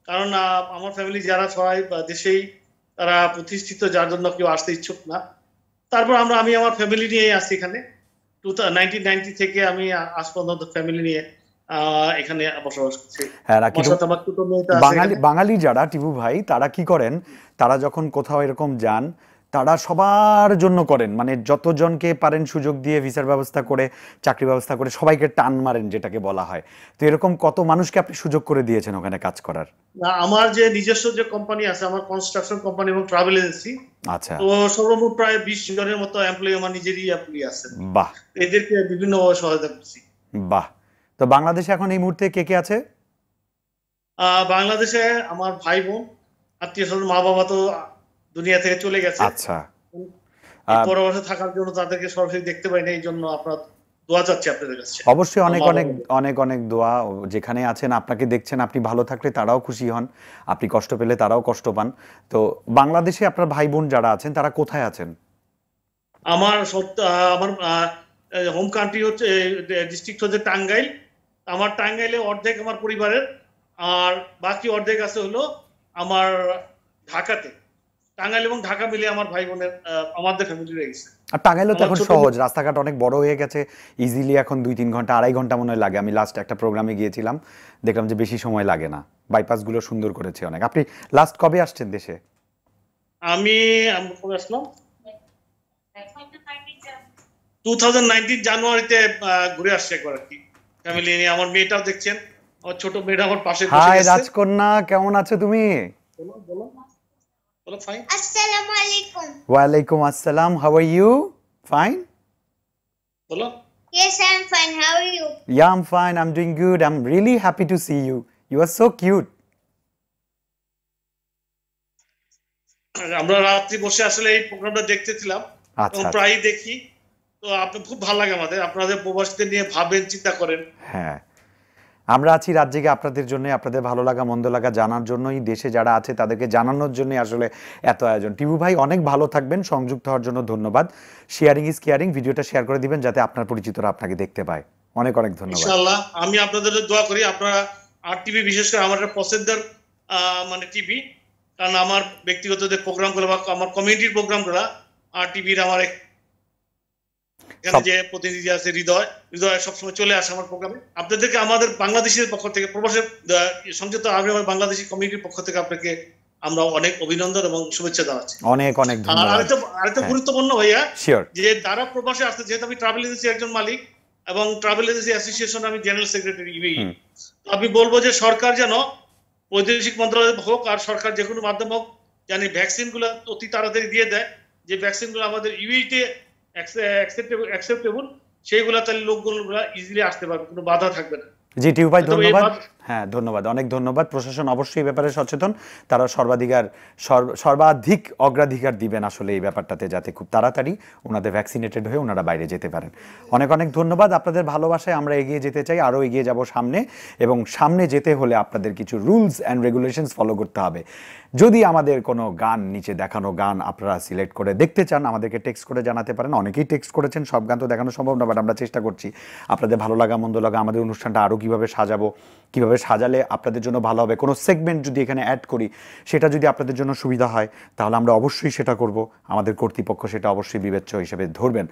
Speaker 6: কারণ আমার ফ্যামিলি যারা সবাই দেশেই, তারা প্রতিষ্ঠিত, যার জন্য কেউ আসতে ইচ্ছুক না। তারপর আমি আমার ফ্যামিলি নিয়ে আসি এখানে। 1990 থেকে আমি আজ পর্যন্ত ফ্যামিলি নিয়ে এখানে বসবাস করছি।
Speaker 1: হ্যাঁ
Speaker 6: আমার
Speaker 1: রাকিব,
Speaker 6: সাথে আমার ছোট মেয়েটা আছে
Speaker 1: বাঙালি
Speaker 6: এখানে।
Speaker 1: বাঙালি যারা টিপু ভাই তারা কি করেন, তারা যখন কোথাও এরকম যান তারা সবার জন্য করেন, মানে যতজনকে পারেন সুযোগ দিয়ে ভিসার ব্যবস্থা করে, চাকরি ব্যবস্থা করে সবাইকে টান মারেন যেটাকে বলা হয়। তো এরকম কত মানুষকে আপনি সুযোগ করে দিয়েছেন ওখানে কাজ করার?
Speaker 6: না, আমার যে নিজস্ব যে কোম্পানি আছে, আমার কনস্ট্রাকশন কোম্পানি এবং ট্রাভেল এজেন্সি,
Speaker 1: আচ্ছা,
Speaker 6: তো সর্বমোট প্রায় 20 জনের মতো এমপ্লয়ি আমার নিজেরই এমপ্লয়ি আছেন।
Speaker 1: বাহ
Speaker 6: এদেরকে বিভিন্নভাবে সহায়তা করছি।
Speaker 1: বাহ। তো বাংলাদেশে এখন এই মুহূর্তে কে কে আছে?
Speaker 6: বাংলাদেশে আমার ভাই বোন, আত্মীয় স্বজন, মা বাবা তো দুনিয়া থেকে চলে গেছে।
Speaker 1: আচ্ছা,
Speaker 6: এই পরবর্তী থাকার জন্য তাদেরকে সরাসরি দেখতে পাই না, এই জন্য আপনার দোয়া চাচ্ছি আপনাদের কাছে।
Speaker 1: অবশ্যই অনেক
Speaker 6: আমার
Speaker 1: অনেক অনেক অনেক দোয়া। যেখানে আছেন আপনাকে দেখছেন, আপনি ভালো থাকলে তারাও খুশি হন, আপনি কষ্ট পেলে তারাও কষ্ট পান। তো বাংলাদেশে আপনার ভাই বোন যারা আছেন তারা কোথায় আছেন?
Speaker 6: আমার আমার হোম কান্ট্রি হচ্ছে, ডিস্ট্রিক্ট হচ্ছে টাঙ্গাইল। আমার টাঙ্গাইলে অর্ধেক আমার পরিবারের, আর বাকি অর্ধেক আছে হলো আমার ঢাকাতে। টাঙ্গাইল এবং ঢাকা মিলে আমার ভাই বোনের আমাদের ফ্যামিলি রয়েছে।
Speaker 1: আর টাঙ্গাইলও তো
Speaker 6: আমার
Speaker 1: এখন
Speaker 6: ছোট
Speaker 1: সহজ, রাস্তাঘাট অনেক বড় হয়ে গেছে, ইজিলি এখন 2-3 ঘন্টা 2.5 ঘন্টা মনে হয় লাগে। আমি লাস্ট একটা প্রোগ্রামে গিয়েছিলাম, দেখলাম যে বেশি সময় লাগে না, বাইপাসগুলো সুন্দর করেছে অনেক। আপনি লাস্ট কবে আসছেন দেশে?
Speaker 6: আমি কবে আসলাম? 2019 জানুয়ারিতে ঘুরে আসছি একবার আর কি, ফ্যামিলি নিয়ে। আমার মেয়েটাও দেখছেন, আমার ছোট মেয়েটা আমার পাশে বসে
Speaker 1: হাই
Speaker 6: গেছে।
Speaker 1: রাজকন্যা, কেমন আছো তুমি?
Speaker 6: বলো বলো বলো। ফাইন।
Speaker 7: Assalamu alaikum.
Speaker 1: ওয়ালাইকুম আসসালাম, হাউ আর ইউ? ফাইন?
Speaker 6: বলো।
Speaker 7: Yes, I'm fine. How are you?
Speaker 1: Yeah, I'm fine, I'm doing good, I'm really happy to see you. You are so cute.
Speaker 6: আমরা রাত্রি বসে আসলে এই প্রোগ্রামটা দেখতেছিলাম এবং
Speaker 1: আচ্ছা,
Speaker 6: প্রায়ই দেখি। তো আপনি খুব ভালো লাগে আমাদের, আপনাদের প্রবাসীদের নিয়ে ভাবেন, চিন্তা করেন।
Speaker 1: হ্যাঁ, আমরা আছি রাত জেগে আপনাদের জন্য, আপনাদের ভালো লাগা মন্দ লাগা জানার জন্যই, দেশে যারা আছে তাদেরকে জানানোর জন্যই আসলে এত আয়োজন। টিপু ভাই অনেক ভালো থাকবেন, সংযুক্ত হওয়ার জন্য ধন্যবাদ। শেয়ারিং ইজ কেয়ারিং, ভিডিওটা শেয়ার করে দিবেন যাতে আপনার পরিচিতরা আপনাকে দেখতে পায়। অনেক অনেক ধন্যবাদ।
Speaker 6: ইনশাআল্লাহ আমি আপনাদের জন্য দোয়া করি। আপনারা আর টিভি, বিশেষ করে আমার পছন্দের মানে টিভি, কারণ আমার ব্যক্তিগত যে প্রোগ্রামগুলো বা আমার কমিউনিটির প্রোগ্রামগুলো আর টিভির, আমার এখানে যে প্রতিনিধি আছে হৃদয় সবসময় চলে আসে আমার প্রোগ্রামে। আপনাদেরকে আমাদের বাংলাদেশের পক্ষ থেকে, প্রবাসের সংযুক্ত আরব বাংলাদেশি কমিউনিটির পক্ষ থেকে আপনাকে আমরা অনেক অভিনন্দন এবং শুভেচ্ছা জানাচ্ছি।
Speaker 1: অনেক অনেক
Speaker 6: আর
Speaker 1: ধন্যবাদ।
Speaker 6: আরেকটা গুরুত্বপূর্ণ ভাইয়া,
Speaker 1: শিওর,
Speaker 6: যে যারা প্রবাসে আসছে, যেহেতু আমি ট্রাভেল এজেন্সি একজন মালিক এবং ট্রাভেল এজেন্সি অ্যাসোসিয়েশন আমি জেনারেল সেক্রেটারি ইউএই, আমি বলবো যে সরকার যেন, বৈদেশিক মন্ত্রণালয় হোক আর সরকার যে কোনো মাধ্যম হোক, যেন ভ্যাকসিন গুলো অতি তাড়াতাড়ি দিয়ে দেয়, যে ভ্যাকসিন গুলো আমাদের ইউএইতে অ্যাকসেপ্টেবল, সেইগুলো তাহলে লোকগুলো ইজিলি আসতে পারবে, কোনো বাধা থাকবে না।
Speaker 1: জি টিপু ভাই ধন্যবাদ। হ্যাঁ ধন্যবাদ, অনেক ধন্যবাদ। প্রশাসন অবশ্যই এই ব্যাপারে সচেতন, তারা সর্বাধিক অগ্রাধিকার দিবেন আসলে এই ব্যাপারটাতে, যাতে খুব তাড়াতাড়ি ওনাদের ভ্যাকসিনেটেড হয়ে ওনারা বাইরে যেতে পারেন। অনেক অনেক ধন্যবাদ। আপনাদের ভালোবাসায় আমরা এগিয়ে যেতে চাই, আরও এগিয়ে যাব সামনে, এবং সামনে যেতে হলে আপনাদের কিছু রুলস অ্যান্ড রেগুলেশনস ফলো করতে হবে। যদি আমাদের কোনো গান, নিচে দেখানো গান আপনারা সিলেক্ট করে দেখতে চান, আমাদেরকে টেক্সট করে জানাতে পারেন। অনেকেই টেক্সট করেছেন, সব গান তো দেখানো সম্ভব না, বাট আমরা চেষ্টা করছি আপনাদের ভালো লাগা মন্দ লাগা, আমাদের অনুষ্ঠানটা আরও কীভাবে সাজাবো, কীভাবে সাজালে আপনাদের জন্য ভালো হবে, কোনো সেগমেন্ট যদি এখানে অ্যাড করি সেটা যদি আপনাদের জন্য সুবিধা হয় তাহলে আমরা অবশ্যই সেটা করব। আমাদের কর্তৃপক্ষ সেটা অবশ্যই বিবেচ্য হিসেবে ধরবেন।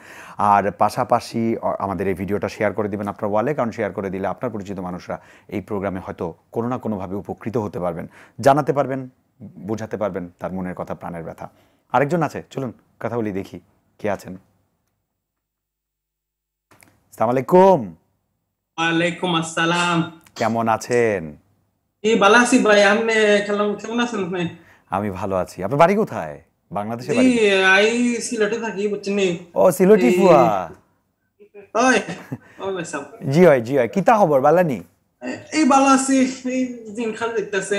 Speaker 1: আর পাশাপাশি আমাদের এই ভিডিওটা শেয়ার করে দিবেন আপনার ওয়ালে, কারণ শেয়ার করে দিলে আপনার পরিচিত মানুষরা এই প্রোগ্রামে হয়তো কোনো না কোনোভাবে উপকৃত হতে পারবেন, জানাতে পারবেন, বোঝাতে পারবেন তার মনের কথা, প্রাণের ব্যথা। আরেকজন আছে, চলুন কথা বলি, দেখি কে আছেন। আসসালামু আলাইকুম।
Speaker 8: ওয়ালাইকুম আসসালাম।
Speaker 1: কেমন আছেন?
Speaker 8: এই ভালো আছি ভাই, আপনি কেমন আছেন আপনি?
Speaker 1: আমি ভালো আছি। আপনার বাড়ি কোথায়? বাংলাদেশে বাড়ি?
Speaker 8: আই সিলেটে থাকি, বুঝছেন নি?
Speaker 1: ও সিলেটি ফুয়া।
Speaker 8: ওই ও বেসাব।
Speaker 1: জি হয় জি হয়, কিতা খবর বালানি?
Speaker 8: এই ভালো আছি, এই দিন খাল দেখতেছে,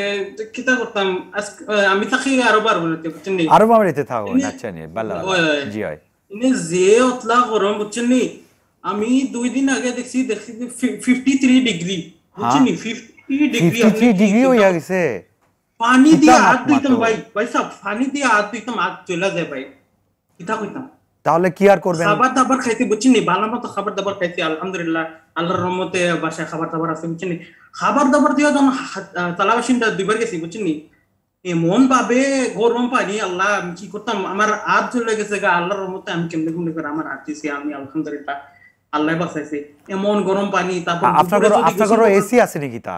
Speaker 8: কিতা করতাম আমি থাকি আরব আরবতে, বুঝছেন নি?
Speaker 1: আরব আমিরাতে থাকো? আচ্ছা নি, ভালো। জি হয়।
Speaker 8: ইনে যে অতলা গরম, বুঝছেন নি? আমি 2 দিন আগে দেখছি 53 ডিগ্রি, বুঝছেন নি? 53 ডিগ্রি,
Speaker 1: 53 ডিগ্রি হয়ে গেছে।
Speaker 8: পানি দিয়ে হাত ধুইতাম ভাই সাহেব, পানি দিয়ে হাত ধুইতাম, হাত চলে যায় ভাই, কিতা কইতাম।
Speaker 1: তাহলে কি আর করবেন?
Speaker 8: খাবার দাবার খাইতে, বুঝছেন নি? ভালো মতো খাবার দাবার খাইতে, আলহামদুলিল্লাহ, আল্লাহর রহমতে বাসায় খাবার দাবার আছে, বুঝছেন নি? খাবার দাবার দিয়ে যখন তালাবাসিনটা 2বার গেছি, বুঝছেন নি? এমন ভাবে গরম পানি, আল্লাহ আমি কি করতাম, আমার হাত চলে গেছে গা, আল্লাহর রহমতে আমি কেমনে করে আমার হাত দিয়েছি, আমি আলহামদুলিল্লাহ আল্লাহ বাঁচাইছে এমন গরম পানি তারপর
Speaker 1: আপনার ঘরে এসি আছে নাকি? তা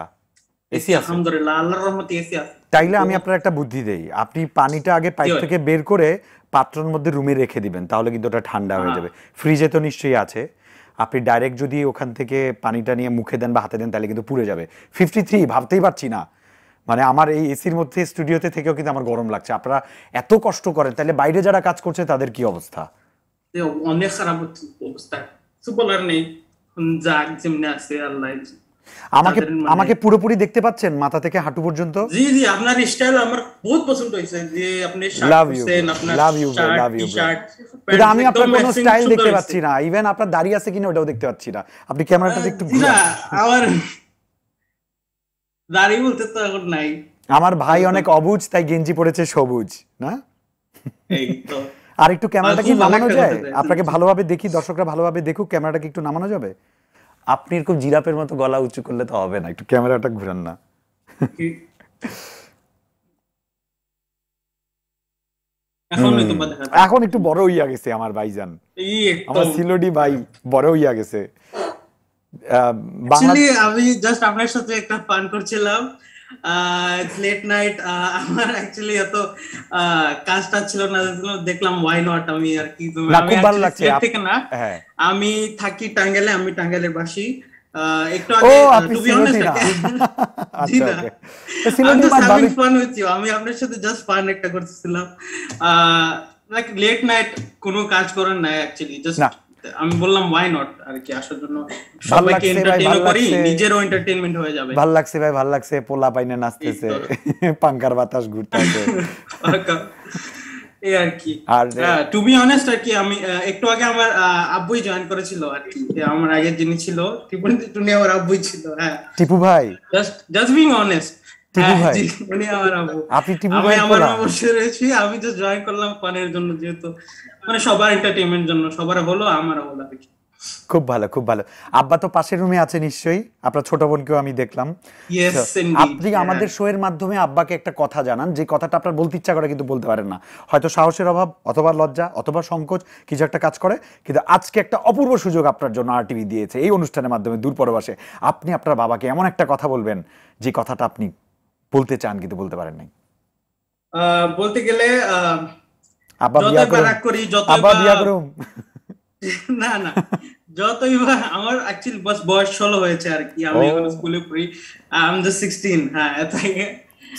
Speaker 8: এসি আছে আলহামদুলিল্লাহ আল্লাহর রহমতে এসি আছে।
Speaker 1: তাইলে আমি আপনার একটা বুদ্ধি দেই, আপনি পানিটা আগে পাইপ থেকে বের করে পাত্রের মধ্যে রুমে রেখে দিবেন, তাহলে কিন্তু ওটা ঠান্ডা হয়ে যাবে। ফ্রিজে তো নিশ্চয়ই আছে, আপনি ডাইরেক্ট যদি ওখান থেকে পানিটা নিয়ে মুখে দেন বা হাতে দেন তাহলে কিন্তু পুড়ে যাবে। 53 ভাবতেই পারছি না, মানে আমার এই এসির মধ্যে স্টুডিওতে থেকেও কিন্তু আমার গরম লাগছে। আপনারা এত কষ্ট করেন, তাহলে বাইরে যারা কাজ করছে তাদের কি অবস্থা?
Speaker 8: অনেক খারাপ অবস্থা, কিছু বলার নেই। যাক যেমনি আছে আল্লাহ।
Speaker 1: আমাকে পুরোপুরি দেখতে পাচ্ছেন মাথা থেকে হাঁটু পর্যন্ত?
Speaker 8: জি জি, আপনার স্টাইল আমার বহুত পছন্দ হয়েছে, যে আপনি শার্ট পরছেন, আপনার শার্ট টি-শার্ট,
Speaker 1: কিন্তু আমি আপনার কোনো স্টাইল দেখতে পাচ্ছি না, ইভেন আপনার দাড়ি আছে কিনা ওটাও দেখতে পাচ্ছি না। আপনি ক্যামেরাটা একটু ঘুরান।
Speaker 8: আমার দাড়ি বলতে তো এখন নাই।
Speaker 1: আমার ভাই অনেক অবুঝ, তাই গেঞ্জি পরেছে সবুজ, না?
Speaker 8: এই তো
Speaker 1: আর একটু ক্যামেরাটা কি নামানো যায়? আপনাকে ভালোভাবে দেখি, দর্শকরা ভালোভাবে দেখুক, ক্যামেরাটা কি একটু নামানো যাবে? আপনি এরকম জিরাফের মতো গলা উঁচু করলে তো হবে না, একটু ক্যামেরাটা ঘুরান না। এখন একটু বড় হইয়া গেছে আমার ভাইজান, আমার সিলোডি ভাই বড় হইয়া গেছে।
Speaker 8: আমি জাস্ট আপনার সাথে একটা ফান করছিলাম, লেট নাইট। আমার অ্যাকচুয়ালি এত কাজটা ছিল না, দেখলাম ওয়াই নট, আমি আর কি
Speaker 1: খুব ভালো লাগছে।
Speaker 8: আমি থাকি টাঙ্গাইলে, আমি টাঙ্গাইলের বাসী। একটু আগে টু বি অনেস্ট আমি আপনার সাথে জাস্ট ফান একটা করতেছিলাম, লাইক লেট নাইট কোনো কাজ করার নাই অ্যাকচুয়ালি, জাস্ট আমি বললাম ওয়াই নট আর কি, আসার জন্য সবাইকে এন্টারটেইন করি, নিজেরও এন্টারটেইনমেন্ট হয়ে যাবে।
Speaker 1: ভালো লাগছে ভাই, ভালো লাগছে। পোলা পাইনে নাচতেছে, পাঙ্কার বাতাস ঘুরতেছে,
Speaker 8: এই আর কি। আর টু বি অনেস্ট আর কি, আমি একটু আগে আমার আব্বুই জয়েন করেছিল আর কি, আমার আগে যিনি ছিল টিপুনি, আমার আব্বুই ছিল। হ্যাঁ
Speaker 1: টিপু ভাই,
Speaker 8: জাস্ট বিং অনেস্ট,
Speaker 1: টিপু ভাই
Speaker 8: উনি আমার আব্বু।
Speaker 1: আপনি টিপু ভাই
Speaker 8: আমার অবশ্যই রয়েছি, আমি জাস্ট জয়েন করলাম ফানের জন্য, যেহেতু মানে সবার এন্টারটেইনমেন্ট জন্য, সবার হলো আমারও হলো আর কি।
Speaker 1: খুব ভালো, খুব ভালো। আব্বা তো পাশের রুমে আছে নিশ্চয়ই, আপনার ছোট বোনকেও আমি দেখলাম। আপনি আমাদের শো এর মাধ্যমে আব্বাকে একটা কথা জানান, যে কথাটা আপনার বলতে ইচ্ছা করে কিন্তু বলতে পারেন না, হয়তো সাহসের অভাব অথবা লজ্জা অথবা সংকোচ, কিছু একটা কাজ করে। কিন্তু আজকে একটা অপূর্ব সুযোগ আপনার জন্য RTV দিয়েছে এই অনুষ্ঠানের মাধ্যমে, দূর পরবাসে আপনি আপনার বাবাকে এমন একটা কথা বলবেন যে কথাটা আপনি বলতে চান কিন্তু বলতে পারেন নাই।
Speaker 8: বলতে গেলে
Speaker 1: আব্বা বিয়া করুন, আব্বা বিয়া করুন।
Speaker 8: না না, যতই আমার অ্যাকচুয়ালি বাস বয়স 16 হয়েছে আর কি, আমি এখন স্কুলে পড়ি, আই এম জাস্ট 16। হ্যাঁ,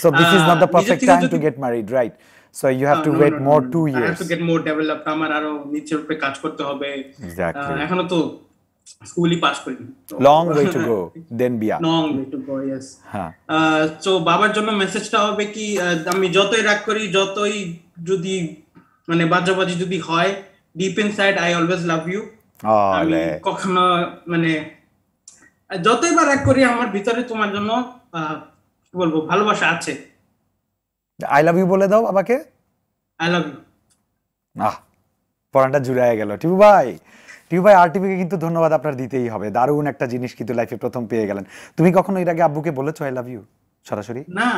Speaker 1: so this is not the perfect time to get married, right? So you have to wait more 2 years.
Speaker 8: I have to get more developed, আমার আরো নিচের উপরে কাজ করতে হবে।
Speaker 1: Exactly.
Speaker 8: এখনো তো স্কুলই পাস করিনি,
Speaker 1: long way to go, then বিয়া,
Speaker 8: long way to go, yes.
Speaker 1: হ্যাঁ,
Speaker 8: so বাবার জন্য মেসেজটা হবে কি, আমি যতই রাগ করি, যতই যদি মানে বাজাবাজি যদি হয়, deep inside I always love you. আমি কখনো মানে যতই বার রাগ করি, আমার ভিতরে তোমার জন্য কি বলবো ভালোবাসা আছে।
Speaker 1: আই লাভ ইউ বলে দাও বাবাকে,
Speaker 8: আই লাভ ইউ।
Speaker 1: পরানটা জুড়ায় গেল। টিপু ভাই RTV কে কিন্তু ধন্যবাদ আপনার দিতেই হবে, দারুণ একটা জিনিস কিন্তু লাইফে প্রথম পেয়ে গেলেন। তুমি কখনো এর আগে আব্বুকে বলেছো আই লাভ ইউ সরাসরি?
Speaker 8: না,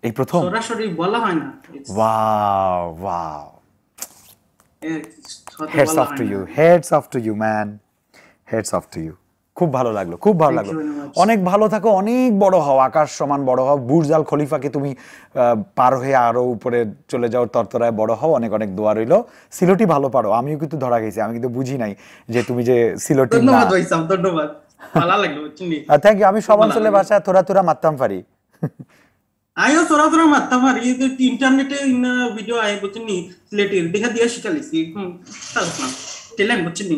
Speaker 1: এই প্রথম
Speaker 8: সরাসরি বলা হয় না।
Speaker 1: Wow wow, heads off to you, heads off to you man, heads off to you. খুব ভালো লাগলো, খুব ভালো লাগলো। অনেক ভালো থাকো, অনেক বড় হও, আকাশ সমান বড় হও, বুর্জ আল খলিফাকে তুমি পার হয়ে আরো উপরে চলে যাও, তরতরায় বড় হও। অনেক অনেক দোয়া রইলো। সিলোটি ভালো পারো, আমিও কিন্তু ধরা গেছি, আমি কিন্তু বুঝি নাই যে তুমি যে সিলোটি।
Speaker 8: ধন্যবাদ ভাই সাহেব, ধন্যবাদ, ভালো লাগলো।
Speaker 1: Thank you. আমি সব অঞ্চলের ভাষা তোরা মারতাম পারি,
Speaker 8: আইও তোরা মারতাম পারি, ইন্টারনেটে ভিডিও আই বুঝনি, সিলেটের দেখা দিয়া শিখালিছি, ট্যালেন্ট বুঝনি,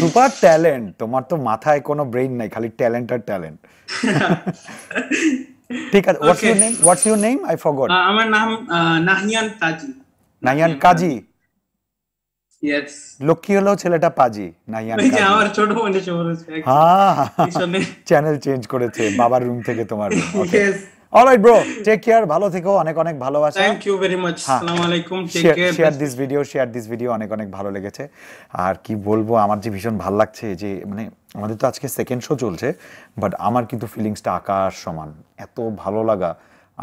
Speaker 1: সুপার ট্যালেন্ট। তোমার তো মাথায় কোনো ব্রেইন নাই, খালি ট্যালেন্ট আর ট্যালেন্ট। ঠিক আছে, what's your name? I forgot.
Speaker 8: আমার নাম নাহিয়ান কাজী।
Speaker 1: নাহিয়ান কাজী?
Speaker 8: ইয়েস।
Speaker 1: লক্ষ্মী হলো ছেলেটা পাজি, নাহিয়ান কাজী।
Speaker 8: আমার ছোট বোন এসে বলেছে,
Speaker 1: হ্যাঁ চ্যানেল চেঞ্জ করেছে বাবার রুম থেকে তোমার। ওকে, অলরাইট ব্রো, টেক কেয়ার, ভালো থেকো, অনেক অনেক ভালোবাসা।
Speaker 8: থ্যাংক ইউ ভেরি মাচ, আসসালামু আলাইকুম, take care.
Speaker 1: Share this video, অনেক অনেক ভালো লেগেছে। আর কি বলবো, আমার যে ভীষণ ভালো লাগছে যে মানে আমাদের তো আজকে সেকেন্ড শো চলছে, বাট আমার কিন্তু ফিলিংসটা আকাশ সমান, এত ভালো লাগা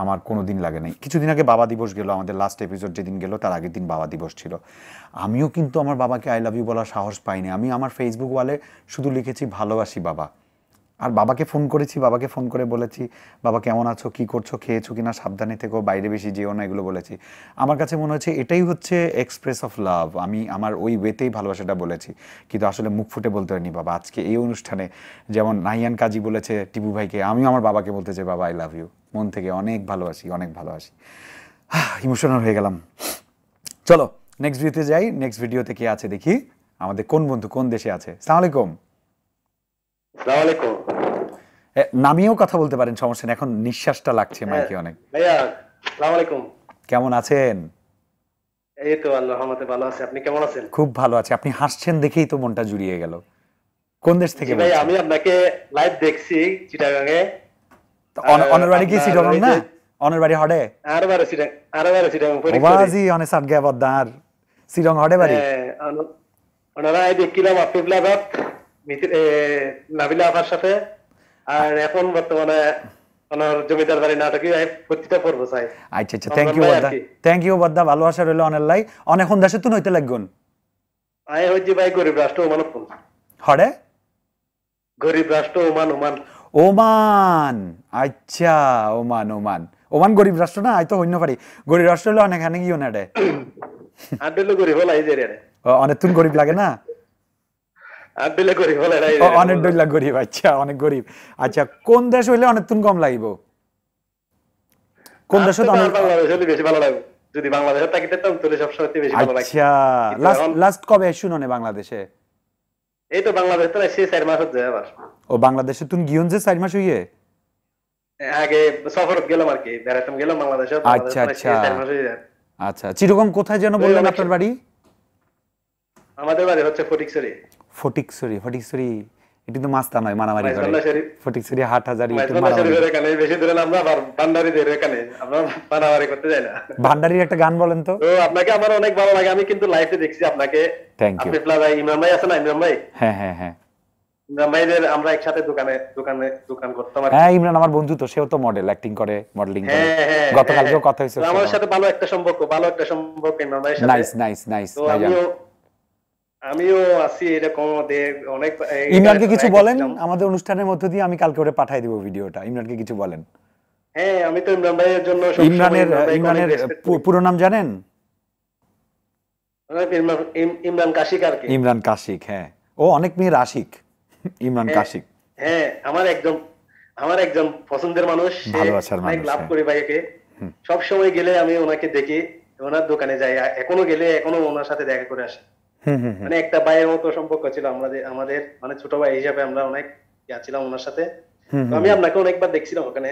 Speaker 1: আমার কোনো দিন লাগে নাই। কিছুদিন আগে বাবা দিবস গেল, আমাদের লাস্ট এপিসোড যেদিন গেল তার আগের দিন বাবা দিবস ছিল। আমিও কিন্তু আমার বাবাকে আই লাভ ইউ বলার সাহস পাইনি। আমি আমার ফেসবুক ওয়ালে শুধু লিখেছি ভালোবাসি বাবা। আর বাবাকে ফোন করেছি, বাবাকে ফোন করে বলেছি বাবা কেমন আছো, কি করছো, খেয়েছো কিনা, সাবধানে থেকো, বাইরে বেশি যেও না, এগুলো বলেছি। আমার কাছে মনে হচ্ছে এটাই হচ্ছে এক্সপ্রেস অফ লাভ। আমি আমার ওই ওয়েতেই ভালোবাসাটা বলেছি, কিন্তু আসলে মুখ ফুটে বলতে পারিনি বাবা। আজকে এই অনুষ্ঠানে যেমন নাহিয়ান কাজী বলেছে টিপু ভাইকে, আমিও আমার বাবাকে বলতে চাই বাবা আই লাভ ইউ, মন থেকে অনেক ভালোবাসি, অনেক ভালোবাসি। ইমোশনাল হয়ে গেলাম। চলো নেক্সট ভিডিওতে যাই। নেক্সট ভিডিওতে কি আছে দেখি, আমাদের কোন বন্ধু কোন দেশে আছে। আসসালামু আলাইকুম।
Speaker 9: আসসালামু আলাইকুম।
Speaker 1: নামিয়েও কথা বলতে পারেন, সমস্যা নেই, এখন নিঃশ্বাসটা লাগছে মাইকে অনেক।
Speaker 9: ভাইয়া আসসালামু আলাইকুম।
Speaker 1: কেমন আছেন?
Speaker 9: এই তো আল্লাহর রহমতে ভালো আছি, আপনি কেমন আছেন?
Speaker 1: খুব ভালো আছি। আপনি হাসছেন দেখেই তো মনটা জুড়িয়ে গেল। কোন দেশ থেকে
Speaker 9: ভাই
Speaker 1: বলছেন?
Speaker 9: আমি আপনাকে লাইভ দেখছি চিটাগাঙে।
Speaker 1: অনের বাড়ি কি চিটাগাং না? অনের বাড়ি হড়ে?
Speaker 9: আরবারে চিটাগাং
Speaker 1: ওবাজি অনে সাট গে বদার চিটাগাং হড়ে বাড়ি।
Speaker 9: ওনারা এই দেখিলাম আপনি ব্লগত নাবিলা আপার সাথে, আর এখন বর্তমানে ওনার জমিদার বাড়ি নাটকে প্রতিটা পর্ব চাই।
Speaker 1: আচ্ছা আচ্ছা, থ্যাংক ইউ বদ্দা, থ্যাংক ইউ বদ্দা, ভালোবাসা রইল অনের লাই। অনেক কোন দেশে তুই হইতে লাগগুন?
Speaker 9: আই হইজি ভাই গরিব রাষ্ট্র ওমান।
Speaker 1: হড়ে?
Speaker 9: গরিব রাষ্ট্র ওমান। ওমান
Speaker 1: ওমান, আচ্ছা ওমান। ওমান ওমান গরিব রাষ্ট্র না? আই তো হইন্য পারি গরিব রাষ্ট্র হলে অনেক হানে গিয়ে নেড়ে
Speaker 9: আড্ডেলো গরিব হল আই যে রে।
Speaker 1: অনেক তুন গরিব লাগে না?
Speaker 9: আড্ডেলে গরিব হল আই
Speaker 1: অনেক ডইলা গরিব। আচ্ছা অনেক গরিব। আচ্ছা কোন দেশ হইলে অনেক তুন কম লাগিব? কোন দেশে
Speaker 9: বাংলাদেশ হলে বেশি ভালো লাগবে। যদি বাংলাদেশে থাকিতে তাহলে সবসময় বেশি ভালো লাগে।
Speaker 1: আচ্ছা লাস্ট কবে শুনো নে বাংলাদেশে?
Speaker 9: এই তো বাংলাদেশ তো সে 4 মাস হচ্ছে আবার।
Speaker 1: ও বাংলাদেশে তুমি গিয়ন যে 4 মাস হইয়ে?
Speaker 9: আগে সফরত গেলাম আর কি, বেড়াতাম গেলাম বাংলাদেশে।
Speaker 1: আচ্ছা আচ্ছা আচ্ছা। চিরকম কোথায় যেন বললেন আপনার বাড়ি?
Speaker 9: আমাদের বাড়ি হচ্ছে ফটিকছড়ি।
Speaker 1: ফটিকছড়ি? ফটিকছড়ি এটা তো মাস্তা নয়, মানামারি করে। ফটিকছড়ি হাটহাজারি
Speaker 9: বেশি দূরে না, আমরা ভান্ডারি দের এখানে, আমরা মানামারি করতে যাই না।
Speaker 1: ভান্ডারির একটা গান বলেন তো।
Speaker 9: তো আপনাকে আমার অনেক ভালো লাগে, আমি কিন্তু লাইভে দেখছি আপনাকে।
Speaker 1: Thank you.
Speaker 9: আপনি ভাই ইমরান ভাই আছে না? ইমরান ভাই,
Speaker 1: হ্যাঁ হ্যাঁ হ্যাঁ,
Speaker 9: ইমরান ভাইদের আমরা একসাথে দোকান করতাম।
Speaker 1: হ্যাঁ ইমরান আমার বন্ধু তো, সেও তো মডেল, অ্যাক্টিং করে, মডেলিং করে। গতকালকেও কথা হয়েছে
Speaker 9: আমার সাথে। ভালো একটা সম্পর্ক ইমরান ভাইয়ের সাথে।
Speaker 1: Nice nice nice.
Speaker 9: আমিও আছি এরকম অনেক।
Speaker 1: ইমরানকে কিছু বলেন আমাদের অনুষ্ঠানের মধ্য দিয়ে, আমি কালকে ওরে পাঠিয়ে দেব ভিডিওটা। ইমরানকে কিছু বলেন।
Speaker 9: হ্যাঁ আমি তো ইমরান ভাইয়ের জন্য।
Speaker 1: ইমরানের পুরো নাম জানেন?
Speaker 9: ইমরান কাশিক আর কি।
Speaker 1: ইমরান কাশিক, হ্যাঁ। ও অনেক মেয়ের আশিক ইমরান কাশিক।
Speaker 9: হ্যাঁ আমার একজন পছন্দের মানুষ,
Speaker 1: ভালোবাসার মানুষ।
Speaker 9: লাভ করি ভাইকে। সব সময় গেলে আমি ওনাকে দেখি, ওনার দোকানে যাই, এখনো গেলে এখনো ওনার সাথে দেখা করে আসি। মানে একটা ভাইয়ের মতো সম্পর্ক ছিল আমাদের, মানে ছোট ভাই হিসাবে আমরা অনেক ছিলাম ওনার সাথে। আমি আপনাকে অনেকবার দেখছিলাম ওখানে,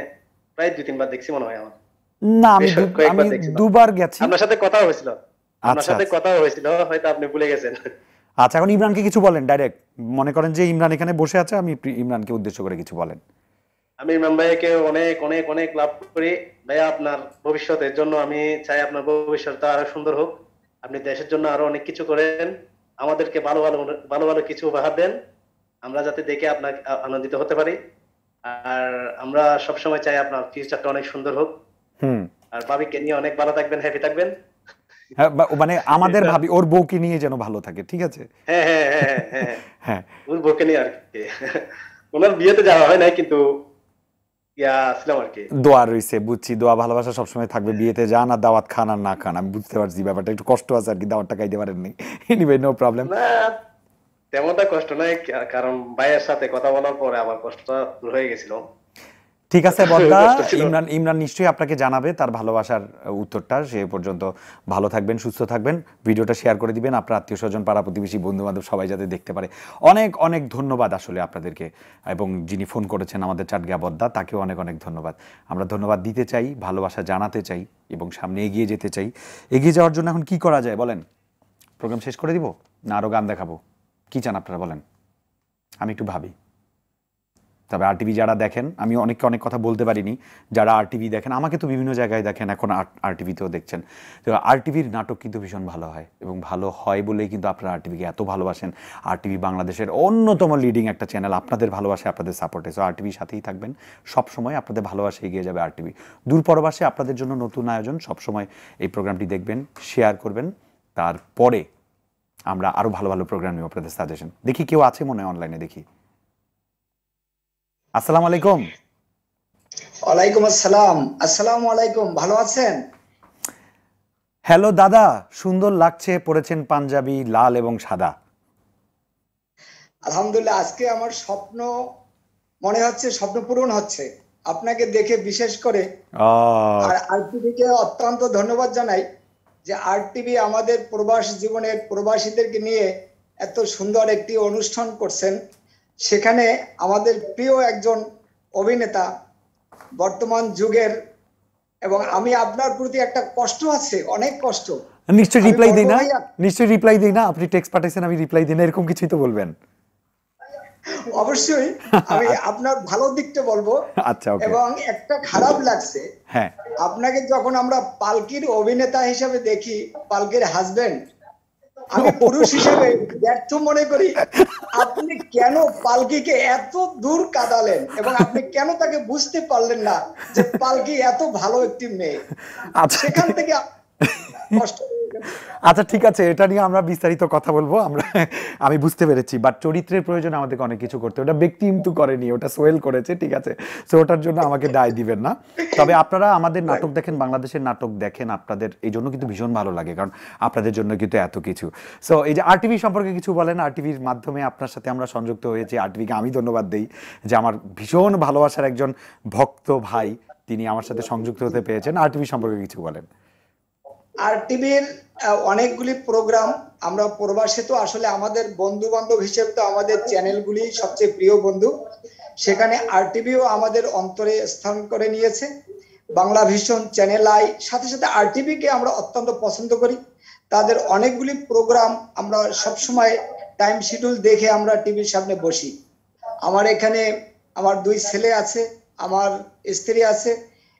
Speaker 9: প্রায় 2-3 বার দেখছি মনে হয় আমার।
Speaker 1: না আমি দুবার গেছি।
Speaker 9: আপনার সাথে কথা হয়েছিল, হয়তো আপনি ভুলে গেছেন।
Speaker 1: আচ্ছা এখন ইমরানকে কিছু বলেন ডাইরেক্ট। মনে করেন যে ইমরান এখানে বসে আছে, আমি ইমরানকে উদ্দেশ্য করে কিছু বলেন।
Speaker 9: আমি ইমরান ভাইকে অনেক অনেক অনেক লাভ করি ভাইয়া। আপনার ভবিষ্যতের জন্য আমি চাই আপনার ভবিষ্যৎটা আরো সুন্দর হোক। আপনি দেশের জন্য আরো অনেক কিছু করেন, আমাদেরকে ভালো ভালো কিছু উপহার দেন, আমরা যাতে দেখে আপনাকে আনন্দিত হতে পারি। আর আমরা সবসময় চাই আপনার ফিউচারটা অনেক সুন্দর হোক। আর ভাবিকে নিয়ে অনেক ভালো থাকবেন, হ্যাপি থাকবেন।
Speaker 1: মানে আমাদের ভাবি ওর বউকে নিয়ে যেন ভালো থাকে, ঠিক আছে?
Speaker 9: হ্যাঁ হ্যাঁ হ্যাঁ হ্যাঁ হ্যাঁ, ওর বউকে নিয়ে আর কি। ওনার বিয়েতে যাওয়া হয় নাই, কিন্তু
Speaker 1: দোয়া রয়েছে, বুঝছি। দোয়া ভালোবাসা সবসময় থাকবে। বিয়েতে যান আর দাওয়াত খান আর না খান, আমি বুঝতে পারছি ব্যাপারটা একটু কষ্ট আছে আর কি, দাওয়াতটা খাইতে পারেননি। Anyway no problem.
Speaker 9: তেমনটা কষ্ট নাই, কারণ ভাইয়ের সাথে কথা বলার পরে আমার কষ্টটা দূর হয়ে গেছিল।
Speaker 1: ঠিক আছে বদ্দা, ইমরান নিশ্চয়ই আপনাকে জানাবে তার ভালোবাসার উত্তরটা। সে পর্যন্ত ভালো থাকবেন, সুস্থ থাকবেন। ভিডিওটা শেয়ার করে দিবেন আপনার আত্মীয় স্বজন, পাড়া প্রতিবেশী, বন্ধু বান্ধব সবাই যাতে দেখতে পারে। অনেক অনেক ধন্যবাদ আসলে আপনাদেরকে, এবং যিনি ফোন করেছেন আমাদের চাটগিয়া বদ্দা, তাকেও অনেক অনেক ধন্যবাদ। আমরা ধন্যবাদ দিতে চাই, ভালোবাসা জানাতে চাই এবং সামনে এগিয়ে যেতে চাই। এগিয়ে যাওয়ার জন্য এখন কি করা যায় বলেন? প্রোগ্রাম শেষ করে দিব না আরও গান দেখাবো? কি চান আপনারা বলেন, আমি একটু ভাবি। তবে আরটিভি যারা দেখেন, আমি অনেককে অনেক কথা বলতে পারিনি, যারা আরটিভি দেখেন, আমাকে তো বিভিন্ন জায়গায় দেখেন, এখন আরটিভিতেও দেখছেন, তো আরটিভির নাটক কিন্তু ভীষণ ভালো হয়, এবং ভালো হয় বলেই কিন্তু আপনারা আরটিভিকে এত ভালোবাসেন। আরটিভি বাংলাদেশের অন্যতম লিডিং একটা চ্যানেল, আপনাদের ভালোবাসে, আপনাদের সাপোর্টে। সো আরটিভির সাথেই থাকবেন সবসময়, আপনাদের ভালোবাসে এগিয়ে যাবে আরটিভি। দূরপরবাসে আপনাদের জন্য নতুন আয়োজন, সবসময় এই প্রোগ্রামটি দেখবেন, শেয়ার করবেন। তারপরে আমরা আরও ভালো ভালো প্রোগ্রাম নিব আপনাদের সাজেশন। দেখি কেউ আছে মনে হয় অনলাইনে, দেখি। আসসালামু আলাইকুম।
Speaker 10: ওয়ালাইকুম আসসালাম। আসসালামু আলাইকুম, ভালো আছেন?
Speaker 1: হ্যালো দাদা, সুন্দর লাগছে, পরেছেন পাঞ্জাবি লাল এবং সাদা।
Speaker 10: আলহামদুলিল্লাহ, আজকে আমার স্বপ্ন মনে হচ্ছে স্বপ্ন পূরণ হচ্ছে আপনাকে দেখে, বিশেষ করে। আর আরটিভি কে অত্যন্ত ধন্যবাদ জানাই যে আরটিভি আমাদের প্রবাস জীবনের প্রবাসীদেরকে নিয়ে এত সুন্দর একটি অনুষ্ঠান করছেন। সেখানে আমাদের প্রিয় একজন অভিনেতা বর্তমান যুগের, এবং আমি আপনার প্রতি একটা কষ্ট আছে, অনেক কষ্ট।
Speaker 1: নিশ্চয়ই রিপ্লাই দিই না, নিশ্চয়ই রিপ্লাই দিই না, আপনি টেক্সট পাঠাইছেন আমি রিপ্লাই দিই না, এরকম কিছুই তো বলবেন।
Speaker 10: অবশ্যই আমি আপনার ভালো দিকটা বলবো।
Speaker 1: আচ্ছা, ওকে।
Speaker 10: এবং একটা খারাপ লাগছে,
Speaker 1: হ্যাঁ,
Speaker 10: আপনাকে যখন আমরা পালকির অভিনেতা হিসেবে দেখি, পালকির হাজবেন্ড, আমি পুরুষ হিসেবে ব্যর্থ মনে করি। আপনি কেন পালকিকে এত দূর কাঁদালেন, এবং আপনি কেন তাকে বুঝতে পারলেন না যে পালকি এত ভালো একটি মেয়ে? সেখান থেকে কষ্ট।
Speaker 1: আচ্ছা ঠিক আছে, এটা নিয়ে আমরা বিস্তারিত কথা বলবো। আমি বুঝতে পেরেছি, বাট চরিত্রের প্রয়োজনে আমাদেরকে অনেক কিছু করতে, ওটা ব্যক্তি কিন্তু করেনি, ওটা সোহেল করেছে, ঠিক আছে? সো ওটার জন্য আমাকে দায় দিবেন না। তবে আপনারা আমাদের নাটক দেখেন, বাংলাদেশের নাটক দেখেন, আপনাদের এই জন্য কিন্তু ভীষণ ভালো লাগে, কারণ আপনাদের জন্য কিন্তু এত কিছু। সো এই যে আরটিভি সম্পর্কে কিছু বলেন, আরটিভির মাধ্যমে আপনার সাথে আমরা সংযুক্ত হয়েছি, আরটিভিকে আমি ধন্যবাদ দিই যে আমার ভীষণ ভালোবাসার একজন ভক্ত ভাই তিনি আমার সাথে সংযুক্ত হতে পেরেছেন। আরটিভি সম্পর্কে কিছু বলেন।
Speaker 10: আরটিভির অনেকগুলি প্রোগ্রাম, আমরা প্রবাসে তো আসলে আমাদের বন্ধু বান্ধব হিসেবে তো আমাদের চ্যানেলগুলি সবচেয়ে প্রিয় বন্ধু। সেখানে আরটিভিও আমাদের অন্তরে স্থান করে নিয়েছে। বাংলা ভিশন, চ্যানেল আই, সাথে সাথে আরটিভিকে আমরা অত্যন্ত পছন্দ করি। তাদের অনেকগুলি প্রোগ্রাম আমরা সবসময় টাইম শিডিউল দেখে আমরা টিভির সামনে বসি। আমার এখানে আমার 2 ছেলে আছে, আমার স্ত্রী আছে,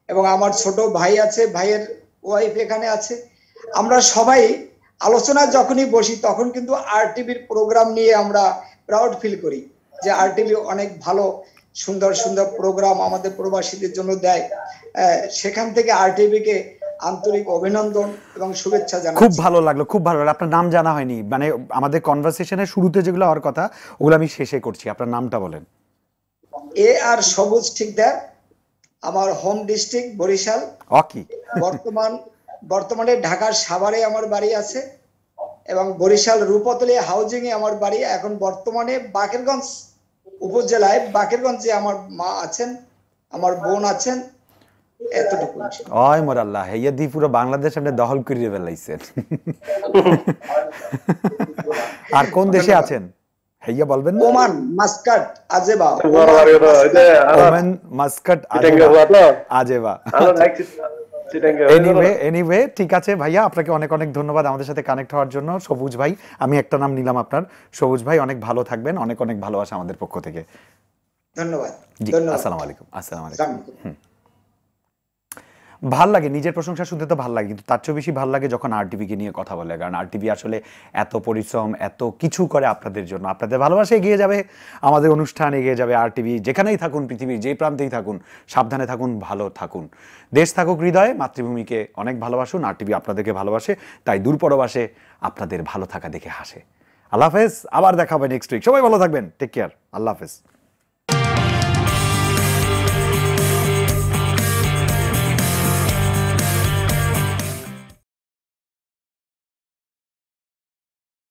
Speaker 10: এবং আমার ছোট ভাই আছে, ভাইয়ের ওয়াইফ এখানে আছে। আমরা সবাই আলোচনা যখনই বসি তখন কিন্তু আরটিভির প্রোগ্রাম নিয়ে আমরা প্রাউড ফিল করি যে আরটিভি অনেক ভালো সুন্দর সুন্দর প্রোগ্রাম আমাদের প্রবাসীদের জন্য দেয়। সেখান থেকে আরটিভিকে আন্তরিক অভিনন্দন এবং শুভেচ্ছা জানাচ্ছি।
Speaker 1: খুব ভালো লাগলো, খুব ভালো লাগলো। আপনার নাম জানা হয়নি, মানে আমাদের কনভারসেশনের শুরুতে যেগুলো হওয়ার কথা ওগুলো আমি শেষে করছি। আপনার নামটা বলেন।
Speaker 10: আর সবুজ ঠিকদার, আমার হোম ডিস্ট্রিক্ট বরিশাল।
Speaker 1: ওকে।
Speaker 10: বর্তমানে ঢাকার সাভারে আমার বাড়ি আছে, এবং বরিশাল রূপতলী হাউজিং এ আমার বাড়ি। এখন বর্তমানে বাকেরগঞ্জ উপজেলায় বাকেরগঞ্জে আমার মা আছেন, আমার বোন আছেন, এতটুকু।
Speaker 1: ওই মোর আল্লাহ, হেয়া দি পুরো বাংলাদেশ আপনি দখল করে ফেলাইছেন। আর কোন দেশে আছেন হেয়া বলবেন?
Speaker 10: ওমান মাস্কাট আজেবা।
Speaker 1: ওমান মাস্কাট আজেবা। এনিওয়ে ঠিক আছে ভাইয়া, আপনাকে অনেক অনেক ধন্যবাদ আমাদের সাথে কানেক্ট হওয়ার জন্য। সবুজ ভাই, আমি একটা নাম নিলাম আপনার, সবুজ ভাই, অনেক ভালো থাকবেন, অনেক অনেক ভালোবাসা আমাদের পক্ষ থেকে।
Speaker 10: ধন্যবাদ।
Speaker 1: আসসালামু আলাইকুম। আসসালামু আলাইকুম। ভাল লাগে, নিজের প্রশংসা শুনতে তো ভাল লাগে, কিন্তু তার চেয়ে বেশি ভাল লাগে যখন আরটিভিকে নিয়ে কথা বলে, কারণ আরটিভি আসলে এত পরিশ্রম, এত কিছু করে আপনাদের জন্য। আপনাদের ভালোবাসা এগিয়ে যাবে, আমাদের অনুষ্ঠান এগিয়ে যাবে। আরটিভি যেখানেই থাকুন, পৃথিবীর যে প্রান্তেই থাকুন, সাবধানে থাকুন, ভালো থাকুন। দেশ থাকুক হৃদয়ে, মাতৃভূমিকে অনেক ভালোবাসুন। আরটিভি আপনাদেরকে ভালোবাসে, তাই দূরপরবাসে আপনাদের ভালো থাকা দেখে হাসে। আল্লাহ হাফেজ, আবার দেখা হবে নেক্সট উইক। সবাই ভালো থাকবেন, টেক কেয়ার, আল্লাহ হাফেজ।